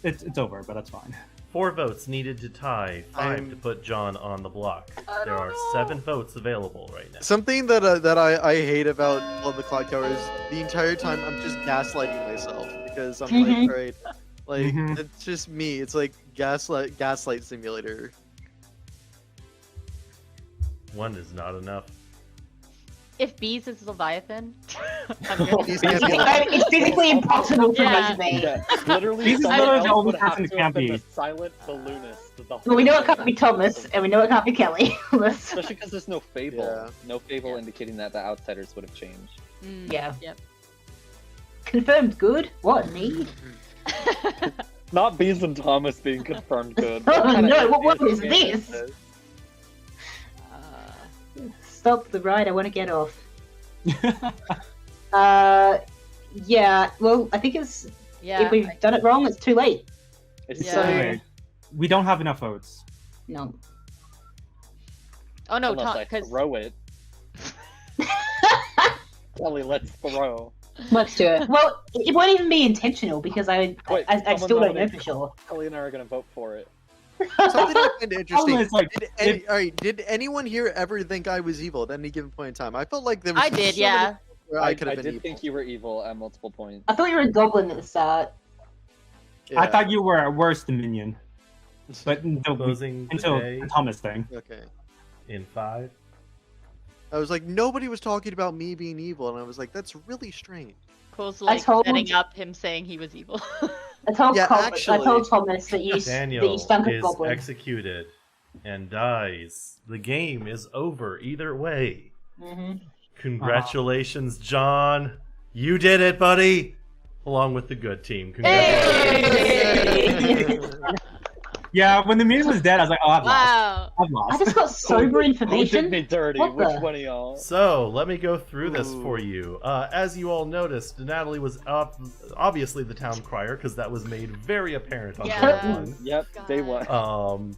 it's over, but that's fine. 4 votes needed to tie, 5 to put John on the block. There are 7 votes available right now. Something that I hate about on the clock tower is the entire time I'm just gaslighting myself because I'm like, alright, like it's just me. It's like gaslight simulator. 1 is not enough. If Bees is Leviathan, I'm good. These can't be like, It's physically impossible for Yeah. me to be. Yeah, literally, These are someone literally the else only would have person to it have can't been be. the silent balloonist. The Well, we know it whole can't be time. Thomas, and we know it can't be Kelly. Especially because there's no fable. Yeah. No fable indicating that the outsiders would have changed. Yeah. Yep. Confirmed good. What, me? Not Bees and Thomas being confirmed good. Oh, What kind of no, what atheist is game this? Stop the ride, I want to get off. Yeah, well, I think it's Yeah. if we've done it wrong, it's too late. It's Yeah. so Anyway, we don't have enough votes. No. Oh no, unless I because throw it. Kelly, let's throw. Let's do it. Well, it won't even be intentional because I someone still don't know nominate- for sure. Kelly and I are gonna vote for it. something I find interesting. It's like, Did anyone here ever think I was evil at any given point in time? I felt like there was I did, so yeah. many points where I could have been did evil. think you were evil at multiple points. I thought you were a goblin at the start. I Yeah. thought you were worse than Minion, but Closing until today the Thomas thing. Okay. in 5. I was like, nobody was talking about me being evil, and I was like, that's really strange. Cole's I like told- setting up him saying he was evil. I told Yeah, I actually- told Thomas that you Daniel stunk of is goblin. executed and dies. The game is over either way. Hmm. Congratulations, John. You did it, buddy. Along with the good team. Congratulations. Yeah, when the Minion was dead, I was like, oh, I've lost. Wow. I've I lost. just got sober Who did information. me dirty? What Which the? one of y'all? So, let me go through this Ooh. for you. As you all noticed, Natalie was obviously the town crier, because that was made very apparent on Yeah. day 1. Yep, day God. one.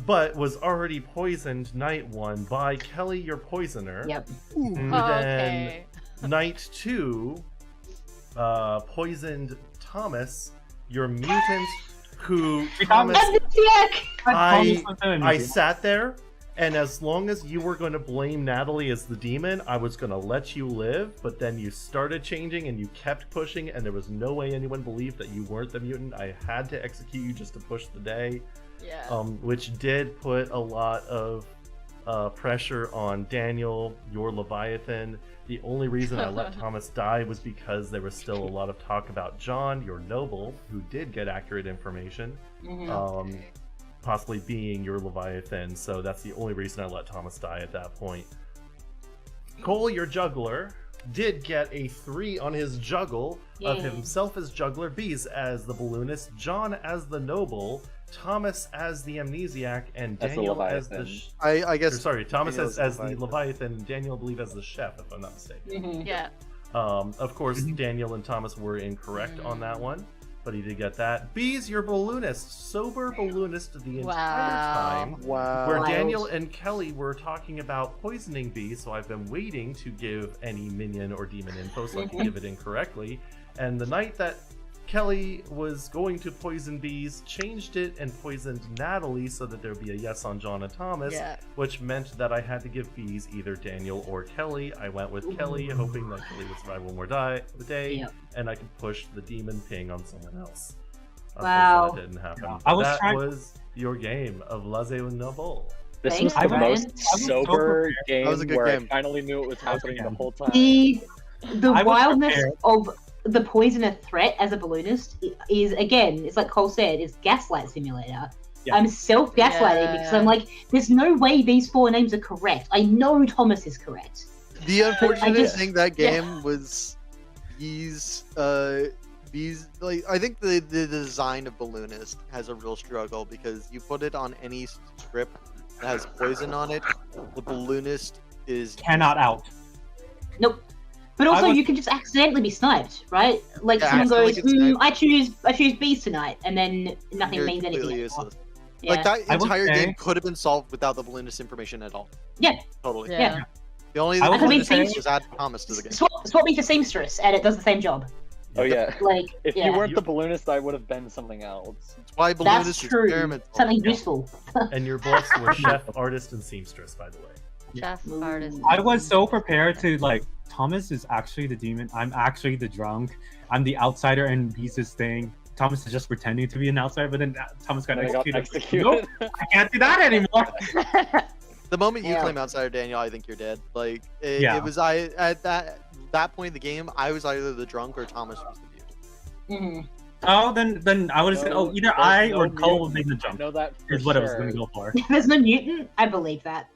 But was already poisoned night 1 by Kelly, your poisoner. Yep. And Oh, then okay. night 2, poisoned Thomas, your mutant, who Thomas, I sat there, and as long as you were going to blame Natalie as the demon, I was going to let you live, but then you started changing and you kept pushing, and there was no way anyone believed that you weren't the mutant. I had to execute you just to push the day, Yeah. which did put a lot of pressure on Daniel, your Leviathan. The only reason I let Thomas die was because there was still a lot of talk about John, your noble, who did get accurate information, possibly being your Leviathan, so that's the only reason I let Thomas die at that point. Cole, your juggler, did get a 3 on his juggle of Yay. himself as juggler, Bees as the balloonist, John as the noble, Thomas as the amnesiac, and As the Daniel as the... Leviathan. I guess. Thomas Daniel as the Leviathan, and Daniel, I believe, as the chef, if I'm not mistaken. Mhm. Yeah. Of course, Daniel and Thomas were incorrect on that one, but he did get that. Bees, your balloonist, sober balloonist the entire Wow. time. Wow. Where Wild. Daniel and Kelly were talking about poisoning Bees, so I've been waiting to give any minion or demon info so I can give it incorrectly. And the night that Kelly was going to poison Bees, changed it and poisoned Natalie so that there would be a yes on John and Thomas, Yeah. which meant that I had to give Bees either Daniel or Kelly. I went with Kelly, hoping that Kelly would survive one more day, Yep. and I could push the demon ping on someone else. Wow. Unfortunately, that didn't happen. Yeah. I was That trying- was your game of Laissez Noble. This Thanks, was the Brian. most I was so sober prepared. game That was a good where game. I finally knew what was happening the whole time. The I was wildness prepared. of the poisoner threat as a balloonist is, again, it's like Cole said, is gaslight simulator. Yeah. I'm self-gaslighting because I'm like, there's no way these 4 names are correct. I know Thomas is correct. The unfortunate just- thing that game was he's These like I think the design of Balloonist has a real struggle because you put it on any script that has poison on it, the Balloonist is Cannot out. Nope. But also, was- you can just accidentally be sniped, right? Like Yeah, someone goes, accidentally get I choose bees tonight, and then nothing You're means anything. completely anymore. useless. Yeah. Like that I will entire say- game could have been solved without the Balloonist information at all. Yeah. Totally. Yeah. The only I thing will the mean, Balloonist did things- was add Thomas to the game. Swap me for seamstress, and it does the same job. Oh yeah. Like, If yeah, you weren't the balloonist, I would have been something else. That's why that's Balloonist true. experiments. Something useful. And your buffs were chef, artist, and seamstress, by the way. Chef, artist. I was so prepared to like. Thomas is actually the demon. I'm actually the drunk. I'm the outsider, and he's this thing. Thomas is just pretending to be an outsider, but then Thomas got And I got executed. Nope, I can't do that anymore. The moment you Yeah. claim outsider Daniel, I think you're dead. Like it, Yeah. it was at that point in the game, I was either the drunk or Thomas was the mute. Mhm. Oh, then I would have said, No, oh, either there's I no or Cole would mutant. be the I drunk. know that for Is what I was sure. going to go for. There's no mutant. I believe that.